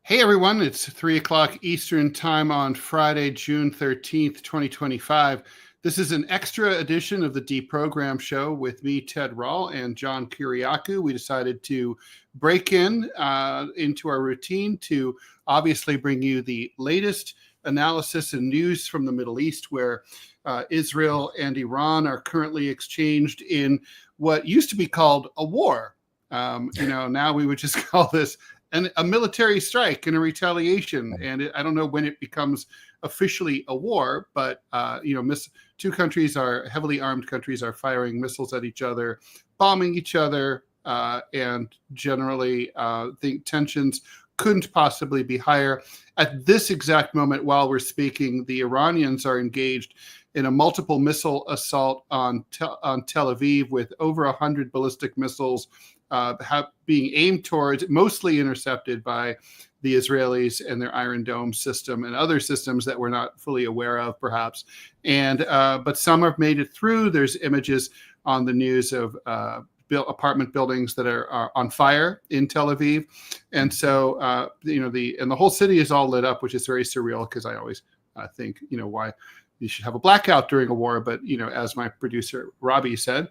Hey everyone, it's 3 o'clock Eastern Time on Friday, June 13th, 2025. This is an extra edition of the DeProgram show with me, Ted Rall, and John Kiriakou. We decided to break into our routine to obviously bring you the latest analysis and news from the Middle East, where Israel and Iran are currently exchanged in what used to be called a war. Now we would just call this a military strike and a retaliation. And I don't know when it becomes officially a war, but two countries are heavily armed countries are firing missiles at each other, bombing each other, and generally the tensions couldn't possibly be higher. At this exact moment, while we're speaking, the Iranians are engaged in a multiple missile assault on Tel Aviv with over 100 ballistic missiles being aimed towards, mostly intercepted by the Israelis and their Iron Dome system and other systems that we're not fully aware of, perhaps. But some have made it through. There's images on the news of apartment buildings that are on fire in Tel Aviv, and so the whole city is all lit up, which is very surreal because I always think why you should have a blackout during a war, but as my producer Robbie said,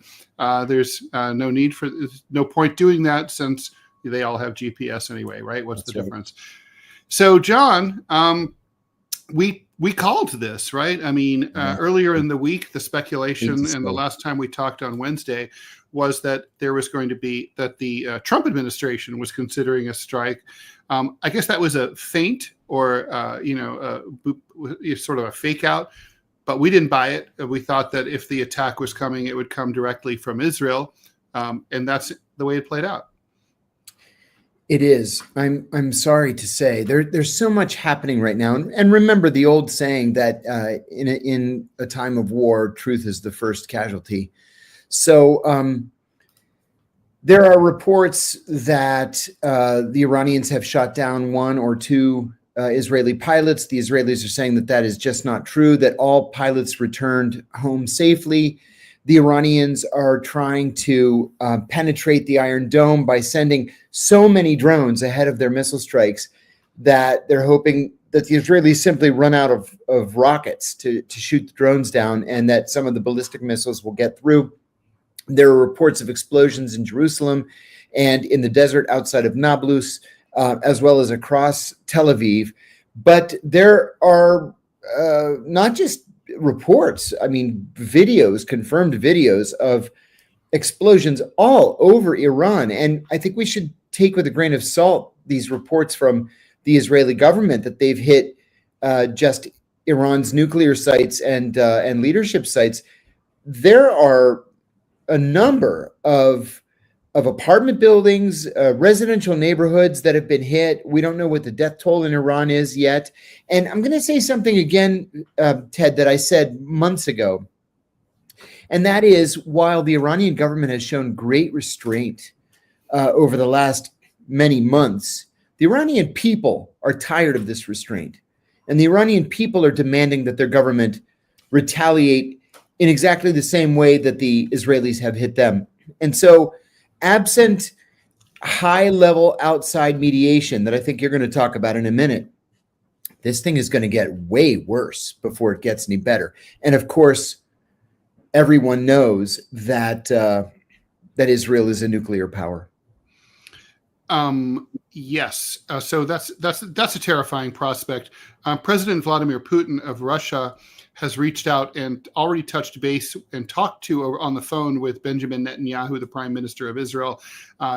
there's no point doing that since they all have GPS anyway, right? What's the difference? So, John, we called this, right? I mean, earlier in the week, the speculation, and the last time we talked on Wednesday, was that there was going to be that the Trump administration was considering a strike. I guess that was a feint or sort of a fake out. But we didn't buy it. We thought that if the attack was coming, it would come directly from Israel, and that's the way it played out. It is. I'm sorry to say there's so much happening right now, and remember the old saying that in a time of war, truth is the first casualty. So there are reports that the Iranians have shot down one or two Israeli pilots. The Israelis are saying that is just not true, that all pilots returned home safely. The Iranians are trying to penetrate the Iron Dome by sending so many drones ahead of their missile strikes that they're hoping that the Israelis simply run out of rockets to shoot the drones down, and that some of the ballistic missiles will get through. There are reports of explosions in Jerusalem and in the desert outside of Nablus, as well as across Tel Aviv. But there are not just reports, videos, confirmed videos of explosions all over Iran. And I think we should take with a grain of salt these reports from the Israeli government that they've hit just Iran's nuclear sites and leadership sites. There are a number of apartment buildings, residential neighborhoods that have been hit. We don't know what the death toll in Iran is yet. And I'm going to say something again, Ted, that I said months ago. And that is, while the Iranian government has shown great restraint over the last many months, the Iranian people are tired of this restraint. And the Iranian people are demanding that their government retaliate in exactly the same way that the Israelis have hit them. And so, absent high-level outside mediation that I think you're going to talk about in a minute, this thing is going to get way worse before it gets any better. And of course, everyone knows that that Israel is a nuclear power. Yes. So that's a terrifying prospect. President Vladimir Putin of Russia has reached out and already touched base and talked to on the phone with Benjamin Netanyahu, the prime minister of Israel.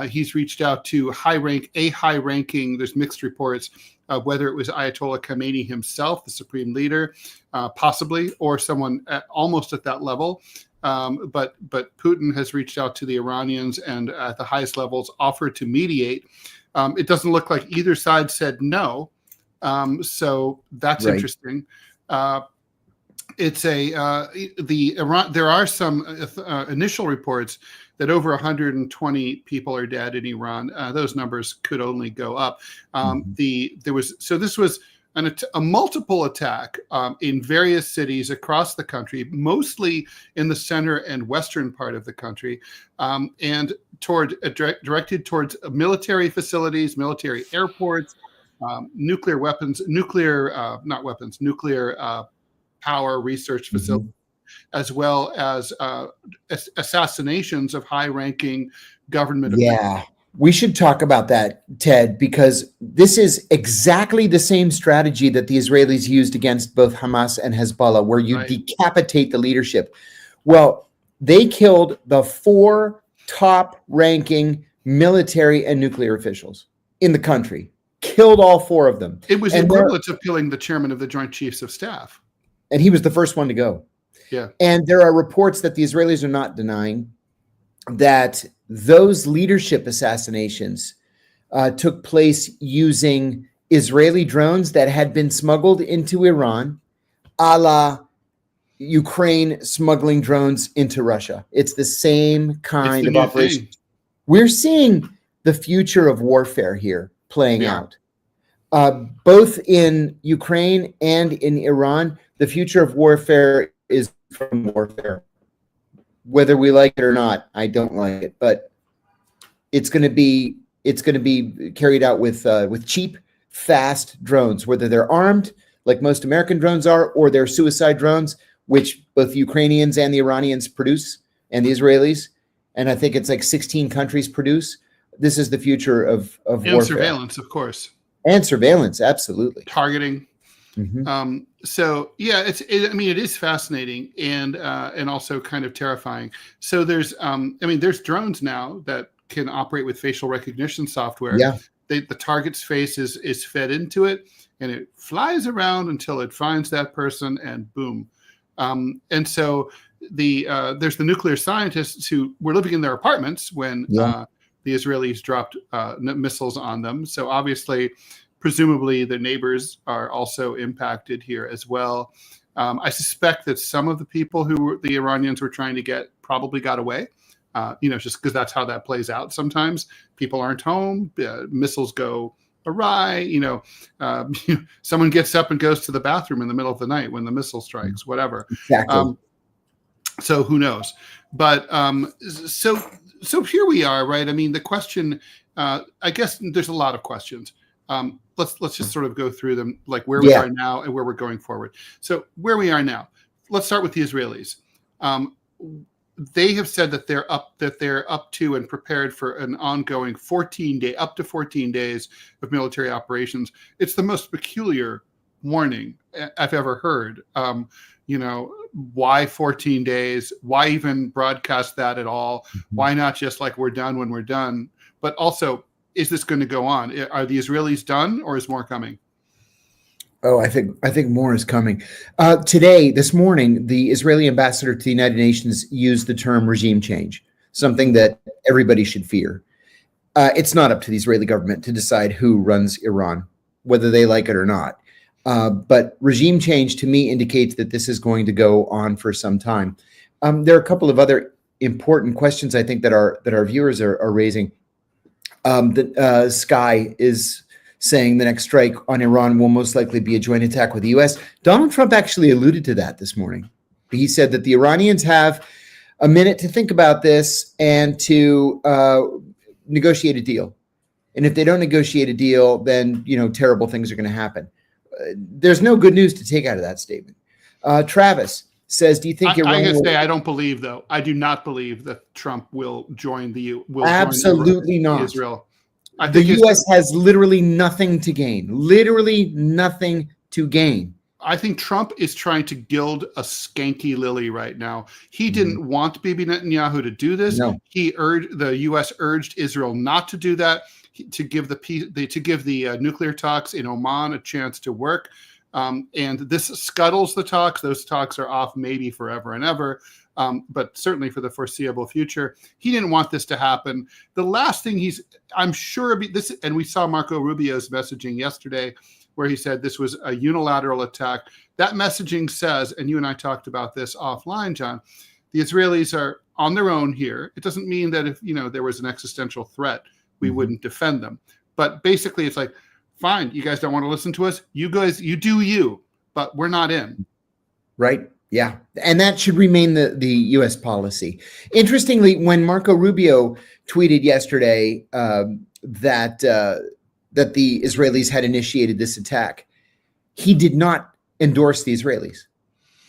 He's reached out to high-ranking, there's mixed reports of whether it was Ayatollah Khamenei himself, the supreme leader, possibly, or someone almost at that level. But Putin has reached out to the Iranians and at the highest levels offered to mediate. It doesn't look like either side said no. So that's right. Interesting. There are some initial reports that over 120 people are dead in Iran. Those numbers could only go up. This was a multiple attack in various cities across the country, mostly in the center and western part of the country, and directed towards military facilities, military airports, nuclear weapons, nuclear power research facilities, as well as assassinations of high-ranking government officials. Yeah, we should talk about that, Ted, because this is exactly the same strategy that the Israelis used against both Hamas and Hezbollah, where you decapitate the leadership. Well, they killed the 4 top-ranking military and nuclear officials in the country. Killed all 4 of them. It was equivalent to killing the chairman of the Joint Chiefs of Staff. And he was the first one to go. Yeah. And there are reports that the Israelis are not denying that those leadership assassinations took place using Israeli drones that had been smuggled into Iran, a la Ukraine smuggling drones into Russia. It's the same kind of operation. We're seeing the future of warfare here playing out. Both in Ukraine and in Iran, the future of warfare is from warfare. Whether we like it or not, I don't like it, but it's going to be carried out with cheap, fast drones, whether they're armed like most American drones are, or they're suicide drones, which both the Ukrainians and the Iranians produce, and the Israelis, and I think it's like 16 countries produce. This is the future of warfare. And surveillance, of course. And surveillance, absolutely. Targeting. So yeah, it is fascinating and also kind of terrifying. So there's drones now that can operate with facial recognition software. Yeah. The target's face is fed into it, and it flies around until it finds that person, and boom. And so there's the nuclear scientists who were living in their apartments when the Israelis dropped missiles on them. So obviously, presumably, the neighbors are also impacted here as well. I suspect that some of the people who the Iranians were trying to get probably got away, just because that's how that plays out. Sometimes people aren't home, missiles go awry, someone gets up and goes to the bathroom in the middle of the night when the missile strikes, whatever. Exactly. So who knows? But so here we are, right? I mean, the question, I guess there's a lot of questions. Let's just sort of go through them, like where we are now and where we're going forward. So where we are now, let's start with the Israelis. They have said that they're up to and prepared for an ongoing 14 up to 14 days of military operations. It's the most peculiar warning I've ever heard. Why 14 days? Why even broadcast that at all? Why not just like we're done when we're done? But also, is this going to go on? Are the Israelis done, or is more coming? Oh, I think more is coming. This morning, the Israeli ambassador to the United Nations used the term regime change, something that everybody should fear. It's not up to the Israeli government to decide who runs Iran, whether they like it or not. But regime change, to me, indicates that this is going to go on for some time. There are a couple of other important questions I think that our viewers are raising. Sky is saying the next strike on Iran will most likely be a joint attack with the U.S. Donald Trump actually alluded to that this morning. He said that the Iranians have a minute to think about this and to negotiate a deal. And if they don't negotiate a deal, then terrible things are going to happen. There's no good news to take out of that statement. Travis says, "Do you think Iran?" I don't believe, though. I do not believe that Trump will join Absolutely not. Israel. The U.S. has literally nothing to gain. Literally nothing to gain. I think Trump is trying to gild a skanky lily right now. He didn't want Bibi Netanyahu to do this. No. The U.S. urged Israel not to do that, to give the nuclear talks in Oman a chance to work. And this scuttles the talks. Those talks are off maybe forever and ever, but certainly for the foreseeable future. He didn't want this to happen. The last thing I'm sure this, and we saw Marco Rubio's messaging yesterday where he said this was a unilateral attack. That messaging says, and you and I talked about this offline, John, the Israelis are on their own here. It doesn't mean that if there was an existential threat, we wouldn't defend them. But basically it's like, fine, you guys don't want to listen to us. You guys, you do you, but we're not in. Right. Yeah. And that should remain the U.S. policy. Interestingly, when Marco Rubio tweeted yesterday that that the Israelis had initiated this attack, he did not endorse the Israelis.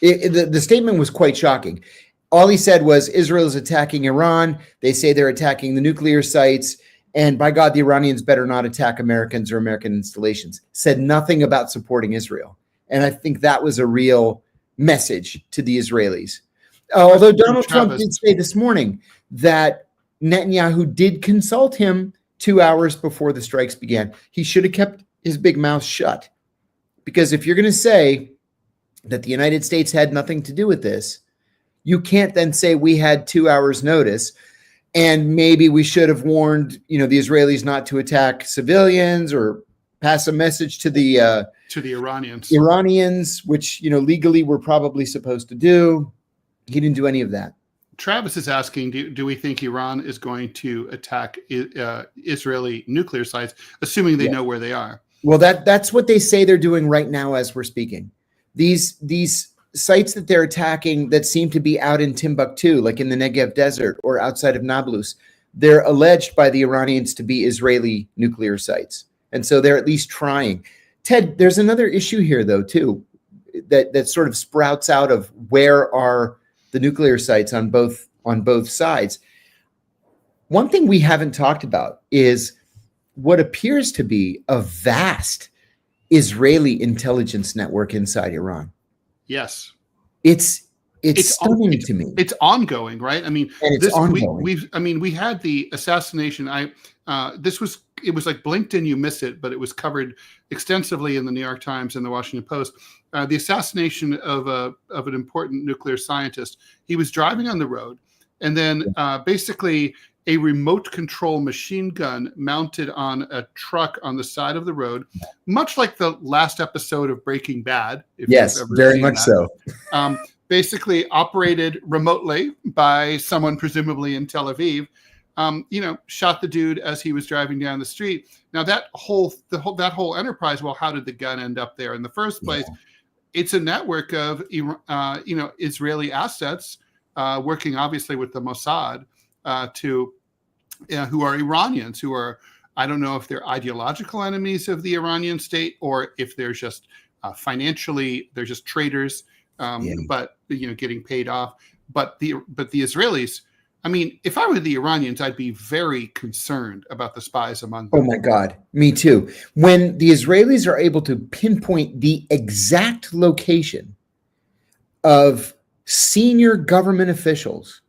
The statement was quite shocking. All he said was Israel is attacking Iran. They say they're attacking the nuclear sites. And by God, the Iranians better not attack Americans or American installations. Said nothing about supporting Israel. And I think that was a real message to the Israelis. Although Donald Trump did say this morning that Netanyahu did consult him 2 hours before the strikes began. He should have kept his big mouth shut. Because if you're going to say that the United States had nothing to do with this, you can't then say we had 2 hours notice and maybe we should have warned, the Israelis not to attack civilians or pass a message to the Iranians, which, legally we're probably supposed to do. He didn't do any of that. Travis is asking, do we think Iran is going to attack Israeli nuclear sites, assuming they know where they are? Well, that's what they say they're doing right now as we're speaking. These sites that they're attacking that seem to be out in Timbuktu, like in the Negev desert or outside of Nablus, they're alleged by the Iranians to be Israeli nuclear sites. And so they're at least trying. Ted, there's another issue here, though, too, that sort of sprouts out of where are the nuclear sites on both sides. One thing we haven't talked about is what appears to be a vast Israeli intelligence network inside Iran. Yes. It's stunning to me. It's ongoing, right? I mean, and it's ongoing. We had the assassination. It was like blinked and you miss it, but it was covered extensively in the New York Times and the Washington Post. The assassination of an important nuclear scientist. He was driving on the road, and then basically a remote control machine gun mounted on a truck on the side of the road, much like the last episode of Breaking Bad. Yes, very much so. Basically operated remotely by someone presumably in Tel Aviv. Shot the dude as he was driving down the street. Now that whole enterprise. Well, how did the gun end up there in the first place? Yeah. It's a network of Israeli assets working obviously with the Mossad who are Iranians, who are, I don't know if they're ideological enemies of the Iranian state or if they're just financially they're just traitors, but getting paid off. But the Israelis. I mean, if I were the Iranians, I'd be very concerned about the spies among them. Oh, my God. Me too. When the Israelis are able to pinpoint the exact location of senior government officials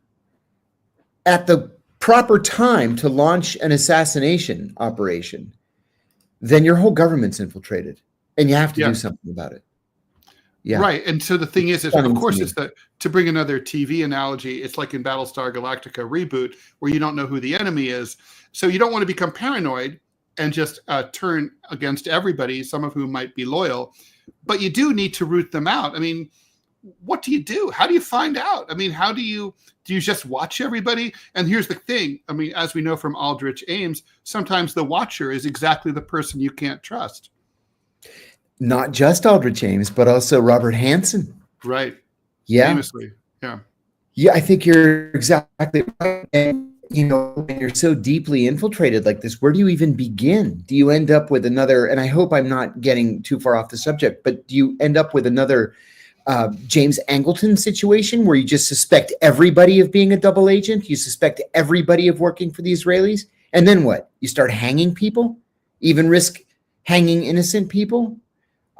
at the proper time to launch an assassination operation, then your whole government's infiltrated and you have to do something about it. Yeah. Right. And so the thing is of course, it's to bring another TV analogy, it's like in Battlestar Galactica reboot where you don't know who the enemy is. So you don't want to become paranoid and just turn against everybody, some of whom might be loyal, but you do need to root them out. I mean, what do you do? How do you find out? I mean, do you just watch everybody? And here's the thing. I mean, as we know from Aldrich Ames, sometimes the watcher is exactly the person you can't trust. Not just Aldrich Ames, but also Robert Hansen. Right. Yeah. Famously. Yeah. Yeah, I think you're exactly right. And, when you're so deeply infiltrated like this, where do you even begin? Do you end up with another, and I hope I'm not getting too far off the subject, but do you end up with another James Angleton situation where you just suspect everybody of being a double agent? You suspect everybody of working for the Israelis? And then what? You start hanging people? Even risk hanging innocent people?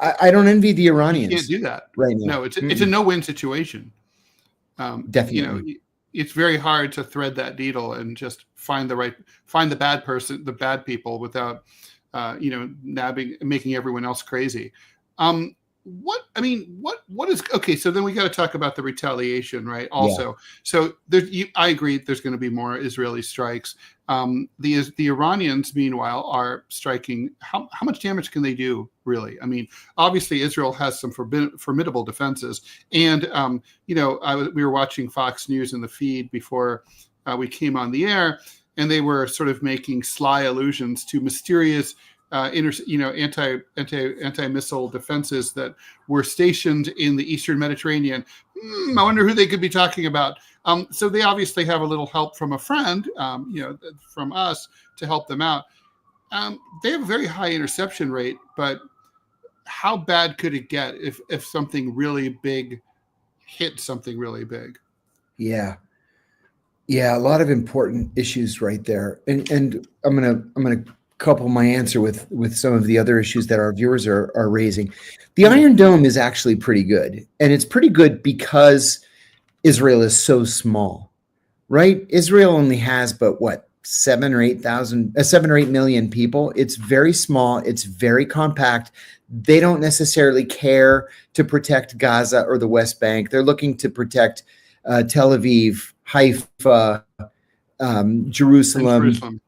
I don't envy the Iranians. You can't do that right now. No, it's a no-win situation. Definitely, it's very hard to thread that needle and just find the bad person, the bad people, without making everyone else crazy. What is okay? So then we got to talk about the retaliation, right? Also, so I agree. There's going to be more Israeli strikes. The Iranians, meanwhile, are striking. How much damage can they do, really? I mean, obviously, Israel has some formidable defenses, and we were watching Fox News in the feed before we came on the air, and they were sort of making sly allusions to mysterious anti-missile defenses that were stationed in the Eastern Mediterranean. I wonder who they could be talking about. So they obviously have a little help from a friend, from us to help them out. They have a very high interception rate, but how bad could it get if something really big hit something really big? Yeah. Yeah, a lot of important issues right there. And I'm gonna couple my answer with some of the other issues that our viewers are raising. The Iron Dome is actually pretty good. And it's pretty good because Israel is so small, right? Israel only has but what, 7 or 8 million people. It's very small, it's very compact. They don't necessarily care to protect Gaza or the West Bank. They're looking to protect Tel Aviv, Haifa, Jerusalem.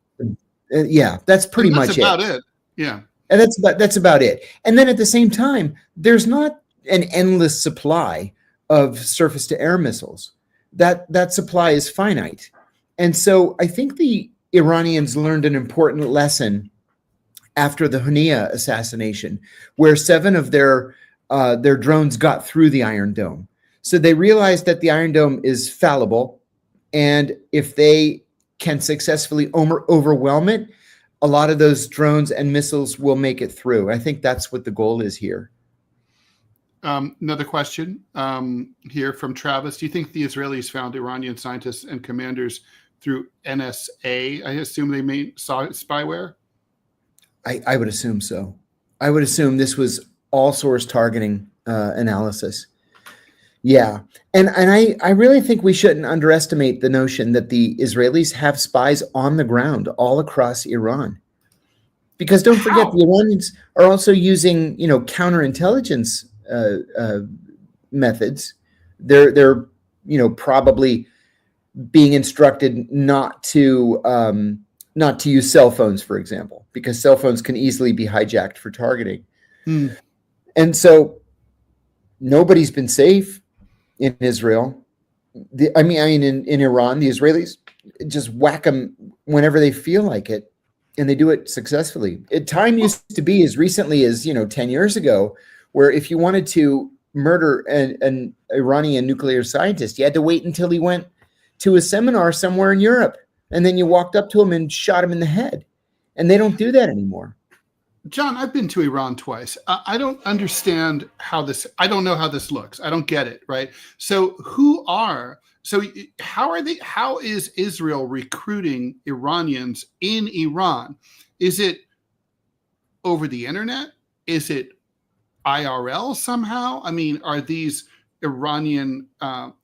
Yeah, that's pretty much it. That's about it. Yeah. And that's about it. And then at the same time, there's not an endless supply of surface to air missiles. That supply is finite. And so I think the Iranians learned an important lesson after the Hania assassination, where 7 of their drones got through the Iron Dome. So they realized that the Iron Dome is fallible, and if they can successfully overwhelm it, a lot of those drones and missiles will make it through. I think that's what the goal is here. Another question here from Travis. Do you think the Israelis found Iranian scientists and commanders through NSA? I assume they saw spyware? I would assume so. I would assume this was all source targeting analysis. Yeah. And I really think we shouldn't underestimate the notion that the Israelis have spies on the ground all across Iran. Because don't forget, the Iranians are also using, counterintelligence methods. They're probably being instructed not to use cell phones, for example, because cell phones can easily be hijacked for targeting. And so nobody's been safe in Israel. In Iran, the Israelis just whack them whenever they feel like it, and they do it successfully. Time used to be as recently as 10 years ago, where if you wanted to murder an Iranian nuclear scientist, you had to wait until he went to a seminar somewhere in Europe, and then you walked up to him and shot him in the head. And they don't do that anymore. John, I've been to Iran twice. I don't understand I don't know how this looks. I don't get it, right? So how is Israel recruiting Iranians in Iran? Is it over the internet? Is it IRL somehow? I mean, are these Iranian, are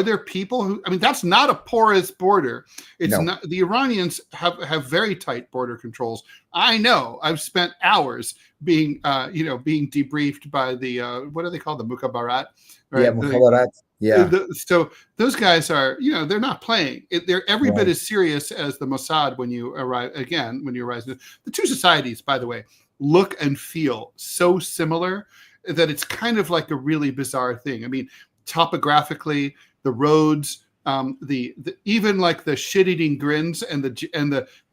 there people who, that's not a porous border. It's not, the Iranians have very tight border controls. I know, I've spent hours being debriefed by the, what are they called? The Mukhabarat. Right? Yeah, Mukhabarat. Yeah. So those guys are, they're not playing. They're every bit as serious as the Mossad when you arrive. The two societies, by the way, look and feel so similar that it's kind of like a really bizarre thing. I mean, topographically, the roads, even like the shit-eating grins and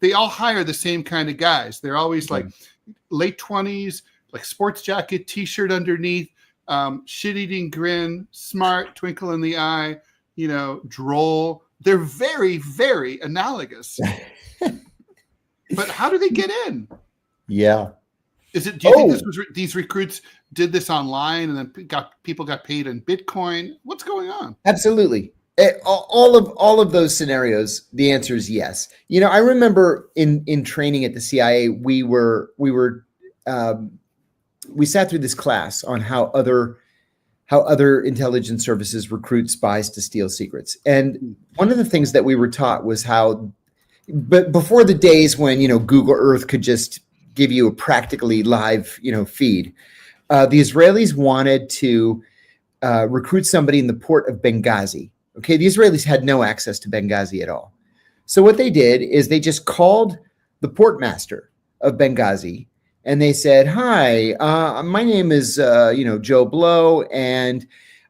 they all hire the same kind of guys. They're always like late 20s, like sports jacket, t-shirt underneath, shit-eating grin, smart, twinkle in the eye, droll. They're very, very analogous. But how do they get in? Yeah. Do you think these recruits did this online and then people got paid in Bitcoin? What's going on? Absolutely. All of those scenarios, the answer is yes. I remember in training at the CIA, we sat through this class on how other intelligence services recruit spies to steal secrets. And one of the things that we were taught was but before the days when Google Earth could just give you a practically live feed, the Israelis wanted to recruit somebody in the port of Benghazi. Okay, the Israelis had no access to Benghazi at all. So what they did is they just called the port master of Benghazi and they said, "Hi, my name is Joe Blow, and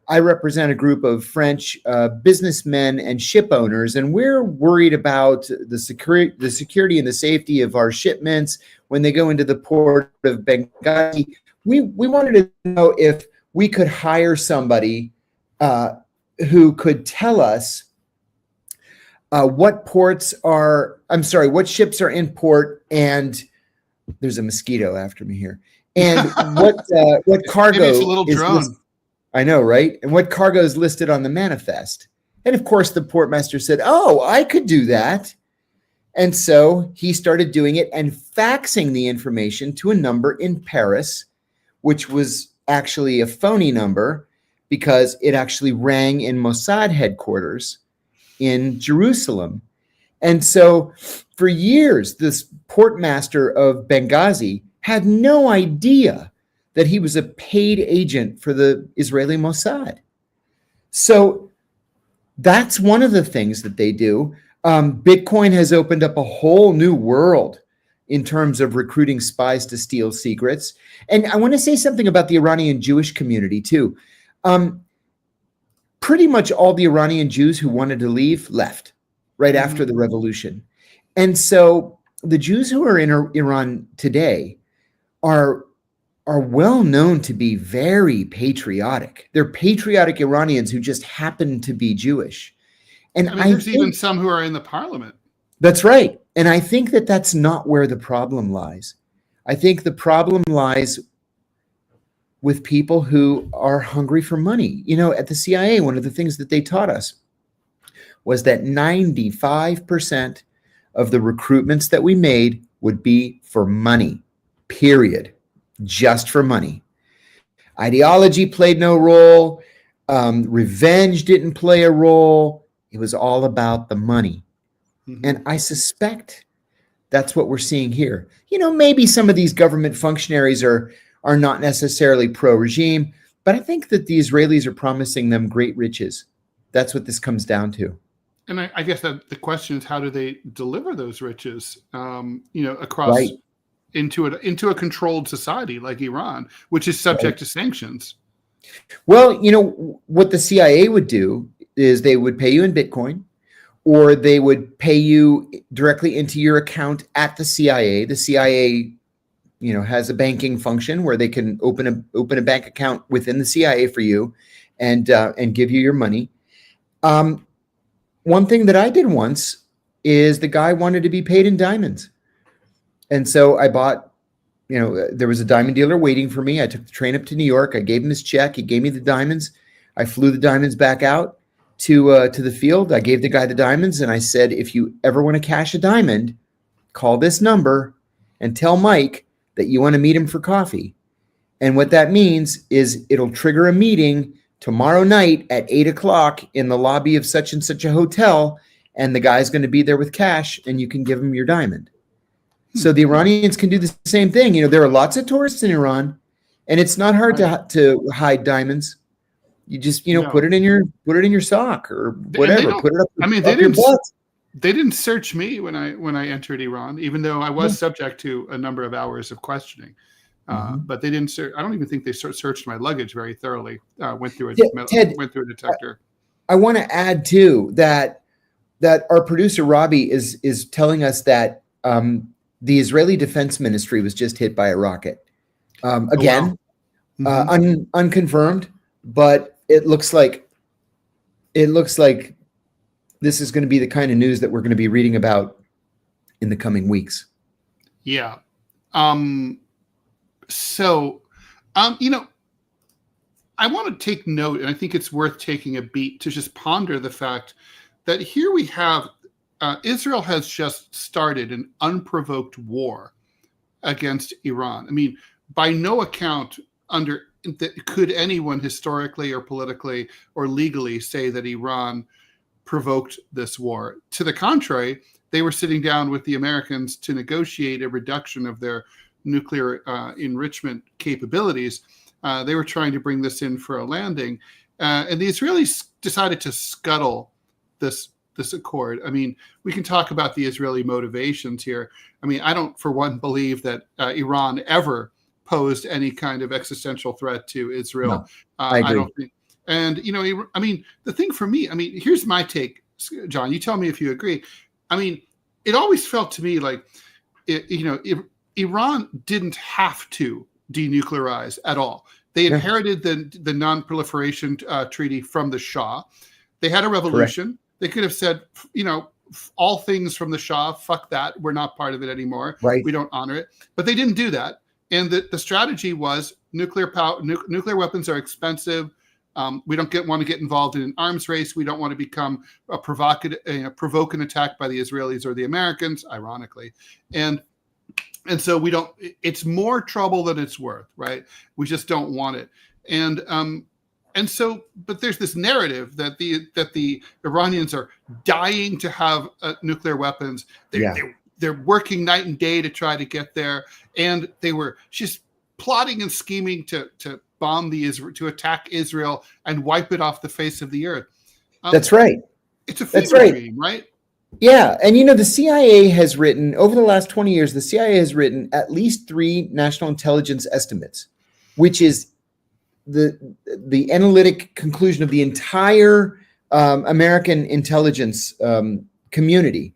I represent a group of French businessmen and ship owners, and we're worried about the security and the safety of our shipments when they go into the port of Benghazi. We wanted to know if we could hire somebody who could tell us what ports are I'm sorry, what ships are in port, and there's a mosquito after me here. And what cargo Maybe it's a little is drone. listed, I know, right? And what cargo is listed on the manifest. And of course, the portmaster said, "Oh, I could do that." And so he started doing it and faxing the information to a number in Paris, which was actually a phony number because it actually rang in Mossad headquarters in Jerusalem. And so for years, this portmaster of Benghazi had no idea that he was a paid agent for the Israeli Mossad. So that's one of the things that they do. Bitcoin has opened up a whole new world in terms of recruiting spies to steal secrets. And I want to say something about the Iranian Jewish community too. Pretty much all the Iranian Jews who wanted to leave left right after the revolution. And so the Jews who are in Iran today are well known to be very patriotic. They're patriotic Iranians who just happen to be Jewish. And I mean, there's even some who are in the parliament. That's right. And I think that that's not where the problem lies. I think the problem lies with people who are hungry for money. You know, at the CIA, one of the things that they taught us was that 95% of the recruitments that we made would be for money, period. Just for money. Ideology played no role. Revenge didn't play a role. It was all about the money. Mm-hmm. And I suspect that's what we're seeing here. You know, maybe some of these government functionaries are not necessarily pro-regime, but I think that the Israelis are promising them great riches. That's what this comes down to. And I guess that the question is, how do they deliver those riches, across into a controlled society like Iran, which is subject to sanctions? Well, you know, what the CIA would do is they would pay you in Bitcoin, or they would pay you directly into your account at the CIA. The CIA, you know, has a banking function where they can open a bank account within the CIA for you and give you your money. One thing that I did once is the guy wanted to be paid in diamonds. And so I bought, you know, there was a diamond dealer waiting for me. I took the train up to New York. I gave him his check. He gave me the diamonds. I flew the diamonds back out to the field. I gave the guy the diamonds, and I said, if you ever want to cash a diamond, call this number and tell Mike that you want to meet him for coffee. And what that means is it'll trigger a meeting tomorrow night at 8:00 in the lobby of such and such a hotel, and the guy's going to be there with cash, and you can give him your diamond. So the Iranians can do the same thing. You know, there are lots of tourists in Iran, and it's not hard to hide diamonds. You just, put it in your sock or whatever. Put it up. I mean, they didn't search me when I entered Iran, even though I was subject to a number of hours of questioning. But they didn't search. I don't even think they searched my luggage very thoroughly. Went through a detector. I want to add too that our producer Robbie is telling us that the Israeli Defense Ministry was just hit by a rocket. Again, unconfirmed, but it looks like this is going to be the kind of news that we're going to be reading about in the coming weeks. Yeah. So, I want to take note, and I think it's worth taking a beat to just ponder the fact that here we have Israel has just started an unprovoked war against Iran. I mean, by no account could anyone historically or politically or legally say that Iran provoked this war. To the contrary, they were sitting down with the Americans to negotiate a reduction of their nuclear enrichment capabilities. They were trying to bring this in for a landing. And the Israelis decided to scuttle this accord. I mean, we can talk about the Israeli motivations here. I mean, I don't, for one, believe that Iran ever posed any kind of existential threat to Israel. No, I agree. don't think. And, I mean, the thing for me, I mean, here's my take, John, you tell me if you agree. I mean, it always felt to me like, Iran didn't have to denuclearize at all. They inherited the non-proliferation treaty from the Shah. They had a revolution. Correct. They could have said, all things from the Shah, fuck that, we're not part of it anymore. Right. We don't honor it. But they didn't do that. And the strategy was nuclear weapons are expensive. We don't want to get involved in an arms race. We don't want to become provoke an attack by the Israelis or the Americans, ironically. And so we don't. It's more trouble than it's worth, right? We just don't want it. And so, but there's this narrative that the Iranians are dying to have nuclear weapons. They're working night and day to try to get there, and they were just plotting and scheming to bomb to attack Israel and wipe it off the face of the earth. That's right. It's a fever dream, right? Yeah. And, the CIA has written, over the last 20 years, the CIA has written at least 3 national intelligence estimates, which is the analytic conclusion of the entire American intelligence community.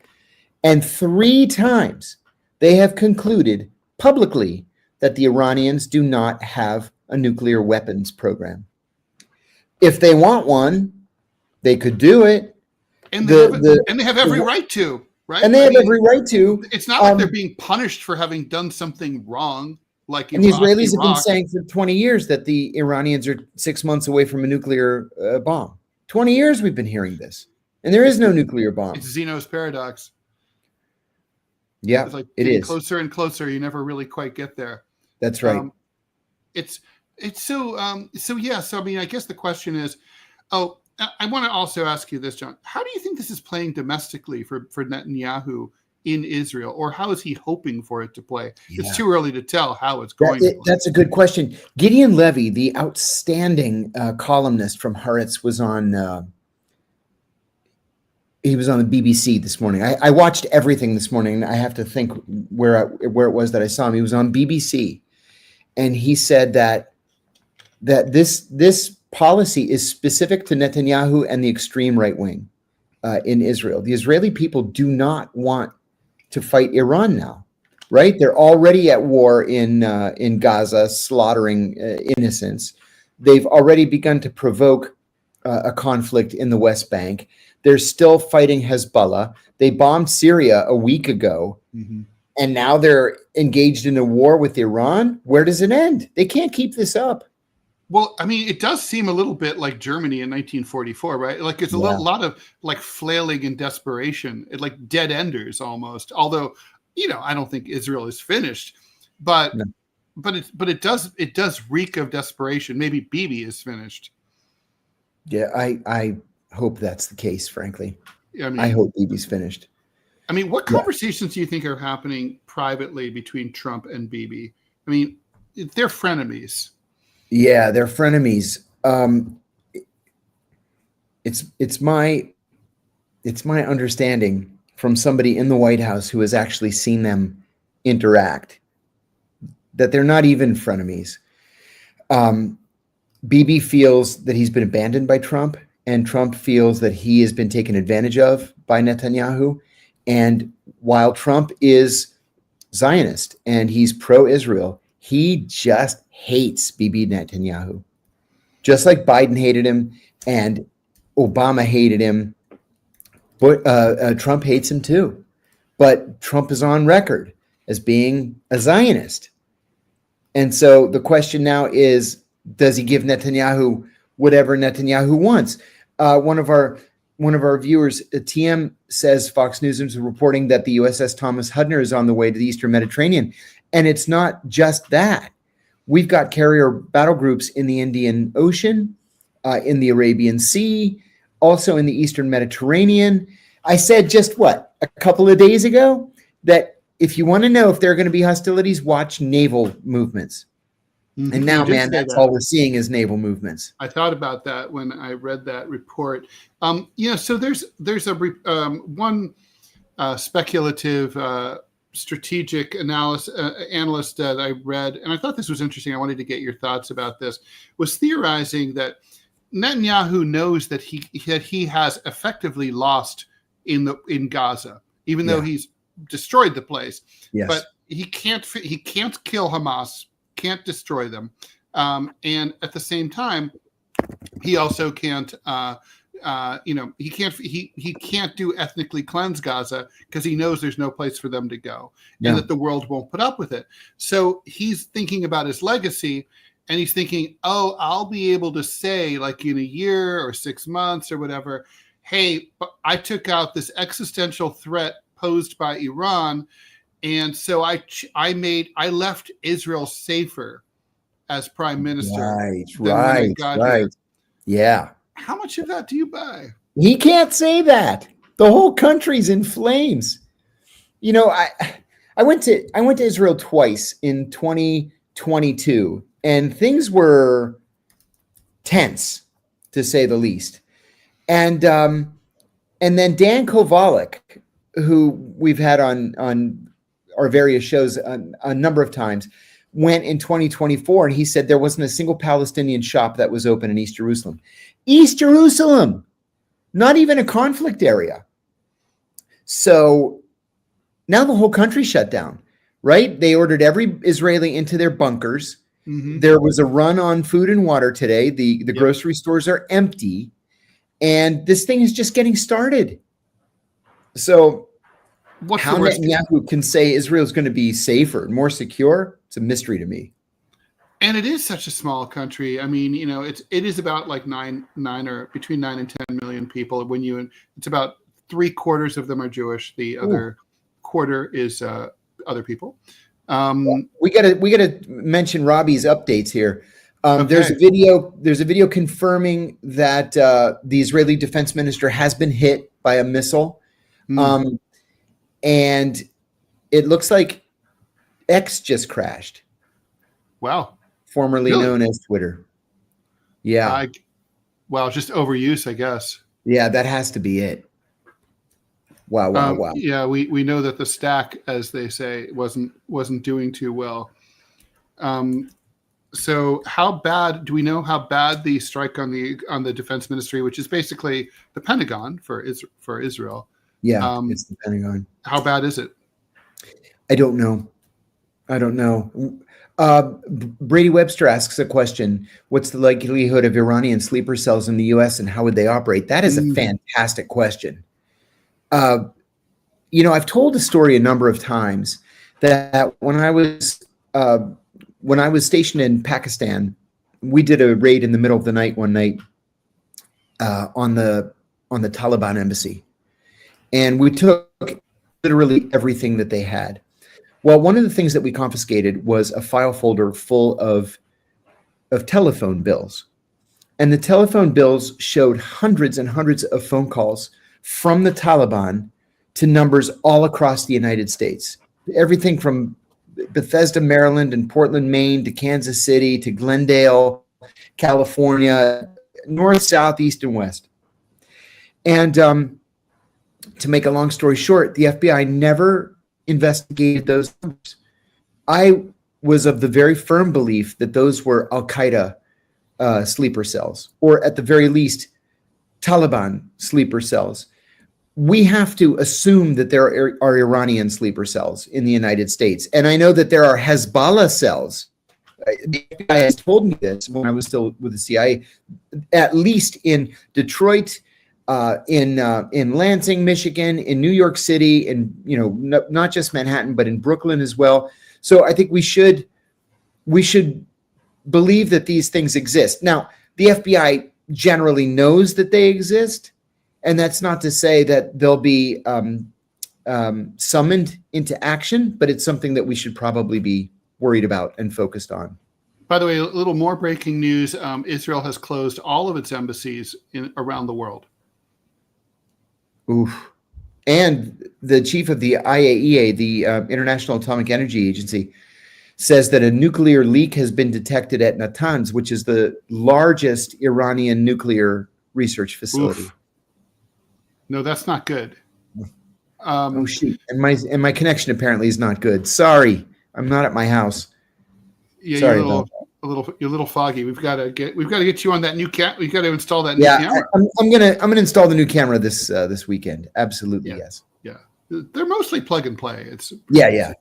And 3 times they have concluded publicly that the Iranians do not have a nuclear weapons program. If they want one, they could do it. And they have every right to, right? And they have every right to. It's not like they're being punished for having done something wrong. Like and the Israelis have been saying for 20 years that the Iranians are 6 months away from a nuclear bomb. 20 years we've been hearing this. And there is no nuclear bomb. It's Zeno's paradox. Yeah, it's like it is. Closer and closer. You never really quite get there. That's right. It's so yeah. So I mean, I guess the question is, I want to also ask you this, John. How do you think this is playing domestically for Netanyahu in Israel, or how is he hoping for it to play? Yeah. It's too early to tell how it's going. That's a good question. Gideon Levy, the outstanding columnist from Haaretz, was on. He was on the BBC this morning. I watched everything this morning. I have to think where it was that I saw him. He was on BBC, and he said that this policy is specific to Netanyahu and the extreme right wing in Israel. The Israeli people do not want to fight Iran now, right? They're already at war in Gaza, slaughtering innocents. They've already begun to provoke a conflict in the West Bank. They're still fighting Hezbollah. They bombed Syria a week ago, and now they're engaged in a war with Iran. Where does it end? They can't keep this up. Well, I mean, it does seem a little bit like Germany in 1944, right? Like it's a lot of like flailing and desperation, like dead enders almost. Although, I don't think Israel is finished, but it does reek of desperation. Maybe Bibi is finished. Yeah, I hope that's the case, frankly. I hope Bibi's finished. I mean, what conversations do you think are happening privately between Trump and Bibi? I mean, they're frenemies. Yeah, they're frenemies. It's my understanding from somebody in the White House who has actually seen them interact that they're not even frenemies. Bibi feels that he's been abandoned by Trump, and Trump feels that he has been taken advantage of by Netanyahu. And while Trump is Zionist and he's pro-Israel, he just hates Bibi Netanyahu. Just like Biden hated him and Obama hated him, but Trump hates him too. But Trump is on record as being a Zionist. And so the question now is, does he give Netanyahu whatever Netanyahu wants? One of our viewers, TM, says Fox News is reporting that the USS Thomas Hudner is on the way to the Eastern Mediterranean. And it's not just that. We've got carrier battle groups in the Indian Ocean, in the Arabian Sea, also in the Eastern Mediterranean. I said just a couple of days ago, that if you want to know if there are going to be hostilities, watch naval movements. Mm-hmm. And now, man, that's all we're seeing is naval movements. I thought about that when I read that report. So there's one speculative strategic analyst that I read, and I thought this was interesting. I wanted to get your thoughts about this. Was theorizing that Netanyahu knows that he has effectively lost in Gaza, even though he's destroyed the place. Yes. But he can't kill Hamas, can't destroy them, and at the same time, he also can't he can't do ethnically cleanse Gaza because he knows there's no place for them to go, Yeah. and that the world won't put up with it. So he's thinking about his legacy, and he's thinking, oh, I'll be able to say, like, in a year or 6 months or whatever, hey, I took out this existential threat posed by Iran, and so I left Israel safer as prime minister than when I got here. Yeah. How much of that do you buy? He can't say that. The whole country's in flames. You know, I went to Israel twice in 2022, and things were tense, to say the least. And then Dan Kovalik, who we've had on our various shows a number of times, went in 2024, and he said there wasn't a single Palestinian shop that was open in East Jerusalem. East Jerusalem, not even a conflict area. So now the whole country shut down, right? They ordered every Israeli into their bunkers. Mm-hmm. There was a run on food and water today. The grocery stores are empty, and this thing is just getting started. So how Netanyahu can say Israel is going to be safer, more secure, it's a mystery to me. And it is such a small country. I mean, you know, it is about like between 9 and 10 million people. It's about 3/4 of them are Jewish. The other quarter is other people. We gotta mention Robbie's updates here. Okay. There's a video confirming that the Israeli defense minister has been hit by a missile. And it looks like X just crashed. Wow. Formerly known as Twitter. Yeah. Just overuse, I guess. Yeah, that has to be it. Wow. Yeah, we know that the stack, as they say, wasn't doing too well. So do we know how bad the strike on the defense ministry, which is basically the Pentagon for Israel? Yeah, it's the Pentagon. How bad is it? I don't know. Brady Webster asks a question: what's the likelihood of Iranian sleeper cells in the U.S. and how would they operate? That is a fantastic question. I've told the story a number of times that when I was stationed in Pakistan, we did a raid in the middle of the night one night on the Taliban embassy, and we took literally everything that they had. Well, one of the things that we confiscated was a file folder full of telephone bills. And the telephone bills showed hundreds and hundreds of phone calls from the Taliban to numbers all across the United States. Everything from Bethesda, Maryland, and Portland, Maine, to Kansas City, to Glendale, California, north, south, east, and west. And to make a long story short, the FBI never investigated those numbers. I was of the very firm belief that those were Al-Qaeda sleeper cells, or at the very least, Taliban sleeper cells. We have to assume that there are Iranian sleeper cells in the United States. And I know that there are Hezbollah cells. The FBI has told me this when I was still with the CIA, at least in Detroit, in Lansing, Michigan, in New York City, and not just Manhattan, but in Brooklyn as well. So I think we should believe that these things exist. Now, the FBI generally knows that they exist, and that's not to say that they'll be summoned into action, but it's something that we should probably be worried about and focused on. By the way, a little more breaking news: Israel has closed all of its embassies around the world. Oof. And the chief of the IAEA, the International Atomic Energy Agency, says that a nuclear leak has been detected at Natanz, which is the largest Iranian nuclear research facility. Oof. No, that's not good. Oh shoot! And my connection apparently is not good. Sorry, I'm not at my house. Yeah, sorry, you're a little foggy. We've got to get you on that new cat. We've got to install that new camera. I'm gonna install the new camera this weekend. Absolutely, yes. Yeah, they're mostly plug and play. It's yeah.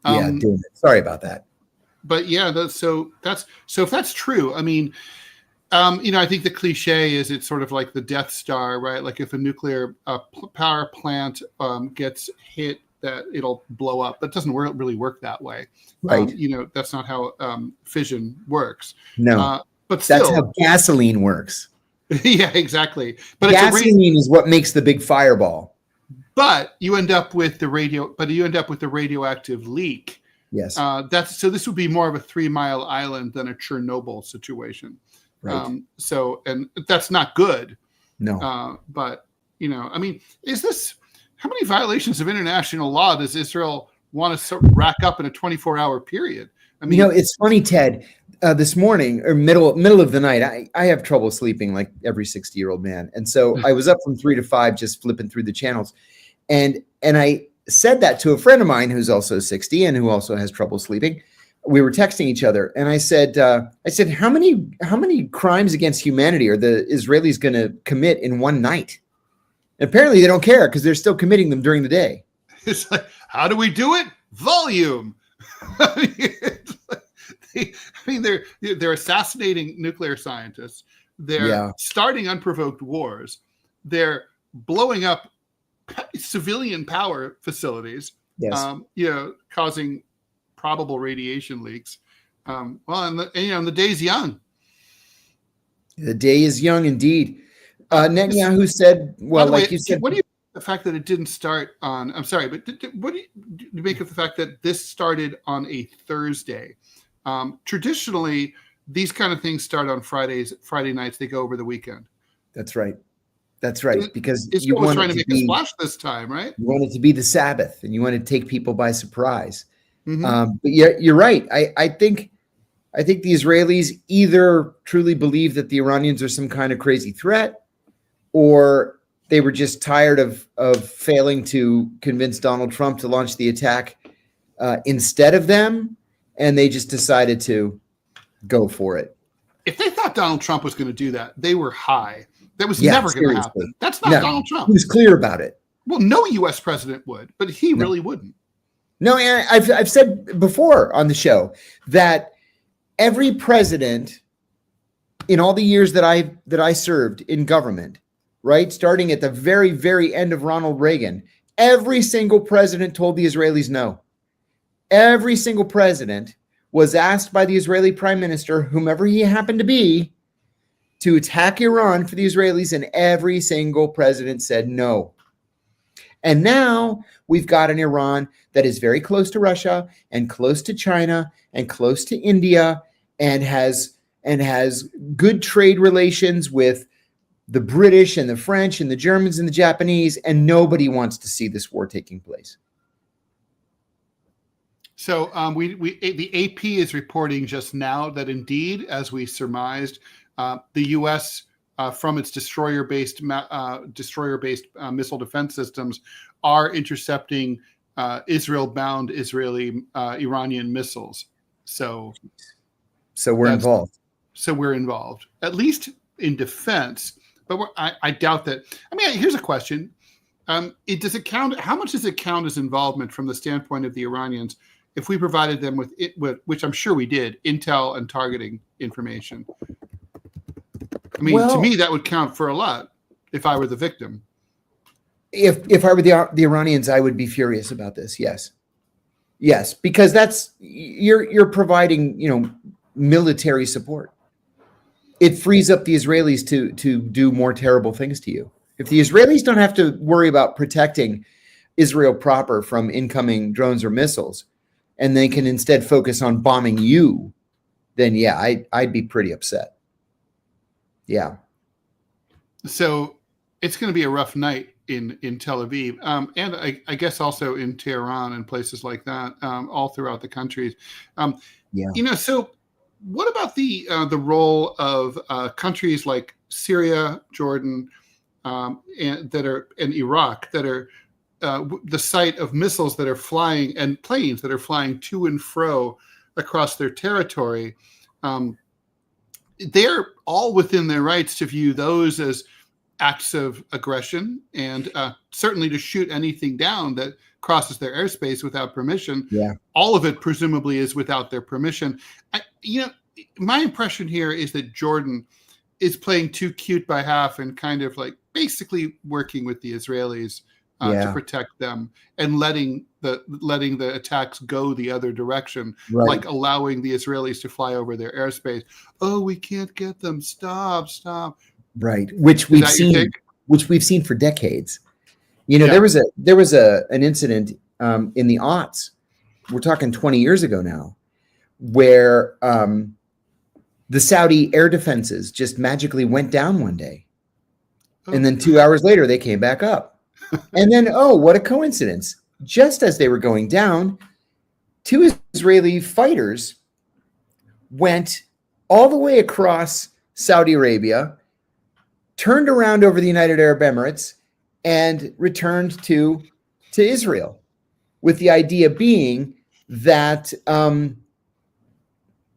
Damn it. Sorry about that. But yeah, so if that's true, I mean, I think the cliche is it's sort of like the Death Star, right? Like if a nuclear power plant gets hit, that it'll blow up. That doesn't really work that way. Right. That's not how fission works. No. But still, that's how gasoline works. Yeah, exactly. But gasoline is what makes the big fireball. But you end up with the radioactive leak. Yes. So this would be more of a 3 Mile Island than a Chernobyl situation. Right. And that's not good. No. But is this, how many violations of international law does Israel want to rack up in a 24-hour period? I mean, it's funny, Ted. This morning or middle of the night, I have trouble sleeping like every 60-year-old man, and so I was up from 3 to 5 just flipping through the channels, and I said that to a friend of mine who's also 60 and who also has trouble sleeping. We were texting each other, and I said, how many crimes against humanity are the Israelis going to commit in one night? And apparently, they don't care because they're still committing them during the day. It's like, how do we do it? Volume. They're assassinating nuclear scientists. They're starting unprovoked wars. They're blowing up civilian power facilities. Yes. Causing probable radiation leaks. And the day's young. The day is young indeed. Netanyahu said, well, like you said. What do you the fact that it didn't start on? I'm sorry, but what do you make of the fact that this started on a Thursday? Traditionally, these kind of things start on Friday nights. They go over the weekend. That's right. Because you want trying to make a splash this time, right? You want it to be the Sabbath, and you want to take people by surprise. Mm-hmm. But you're right. I think the Israelis either truly believe that the Iranians are some kind of crazy threat, or they were just tired of failing to convince Donald Trump to launch the attack instead of them, and they just decided to go for it. If they thought Donald Trump was going to do that, they were high. That was never going to happen. That's not Donald Trump. He was clear about it. Well, no U.S. president would, but he really wouldn't. No, and I've said before on the show that every president in all the years that I served in government, right, starting at the very, very end of Ronald Reagan, every single president told the Israelis no. Every single president was asked by the Israeli prime minister, whomever he happened to be, to attack Iran for the Israelis, and every single president said no. And now we've got an Iran that is very close to Russia and close to China and close to India and has good trade relations with the British and the French and the Germans and the Japanese, and nobody wants to see this war taking place. So the AP is reporting just now that indeed, as we surmised, the U.S. From its destroyer-based missile defense systems are intercepting Israel-bound Iranian missiles. So we're involved. So we're involved, at least in defense. But I doubt that. I mean, here's a question: does it count? How much does it count as involvement from the standpoint of the Iranians if we provided them with which I'm sure we did, intel and targeting information? I mean, to me, that would count for a lot if I were the victim. If I were the Iranians, I would be furious about this. Yes, because that's you're providing military support. It frees up the Israelis to do more terrible things to you. If the Israelis don't have to worry about protecting Israel proper from incoming drones or missiles, and they can instead focus on bombing you, then I'd be pretty upset. Yeah. So it's going to be a rough night in Tel Aviv, and I guess also in Tehran and places like that, all throughout the countries. So what about the role of countries like Syria, Jordan, and Iraq that are the site of missiles that are flying and planes that are flying to and fro across their territory? They're all within their rights to view those as acts of aggression and certainly to shoot anything down that crosses their airspace without permission. Yeah. All of it presumably is without their permission. My impression here is that Jordan is playing too cute by half and kind of like basically working with the Israelis to protect them and letting the attacks go the other direction, like allowing the Israelis to fly over their airspace. Oh, we can't get them. Stop. Right. Which we've seen for decades. You know, there was an incident in the aughts. We're talking 20 years ago now, where the Saudi air defenses just magically went down one day. And then 2 hours later, they came back up. And then, oh, what a coincidence. Just as they were going down, 2 Israeli fighters went all the way across Saudi Arabia, turned around over the United Arab Emirates, and returned to Israel, with the idea being that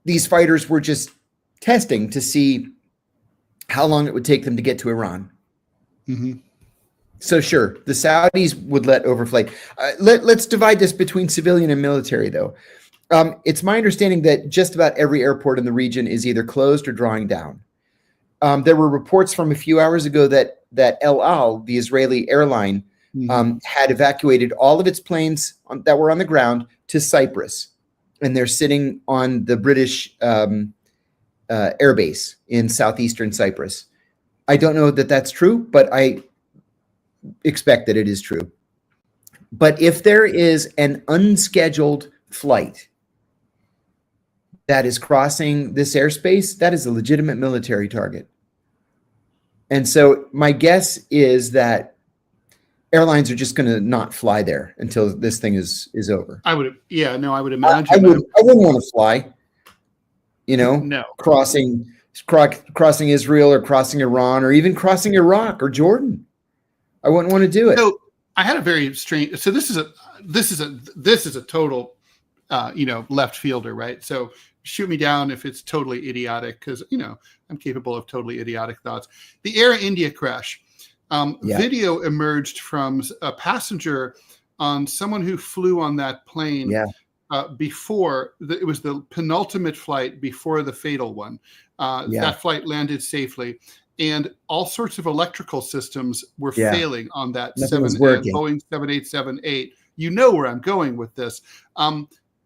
these fighters were just testing to see how long it would take them to get to Iran. Mm-hmm. So sure, the Saudis would let overflight. Let's divide this between civilian and military, though. It's my understanding that just about every airport in the region is either closed or drawing down. There were reports from a few hours ago that El Al, the Israeli airline, had evacuated all of its planes that were on the ground to Cyprus, and they're sitting on the British airbase in southeastern Cyprus. I don't know that that's true, but I expect that it is true. But if there is an unscheduled flight that is crossing this airspace, that is a legitimate military target. And so my guess is that airlines are just going to not fly there until this thing is over. I would imagine. I wouldn't want to fly, no, crossing Israel or crossing Iran or even crossing Iraq or Jordan. I wouldn't want to do it. So I had a very strange. So this is a total, left fielder, right? So shoot me down if it's totally idiotic, because I'm capable of totally idiotic thoughts. The Air India crash. Video emerged from a passenger on someone who flew on that plane before it was the penultimate flight before the fatal one. That flight landed safely, and all sorts of electrical systems were failing on that Boeing 787-8. You know where I'm going with this.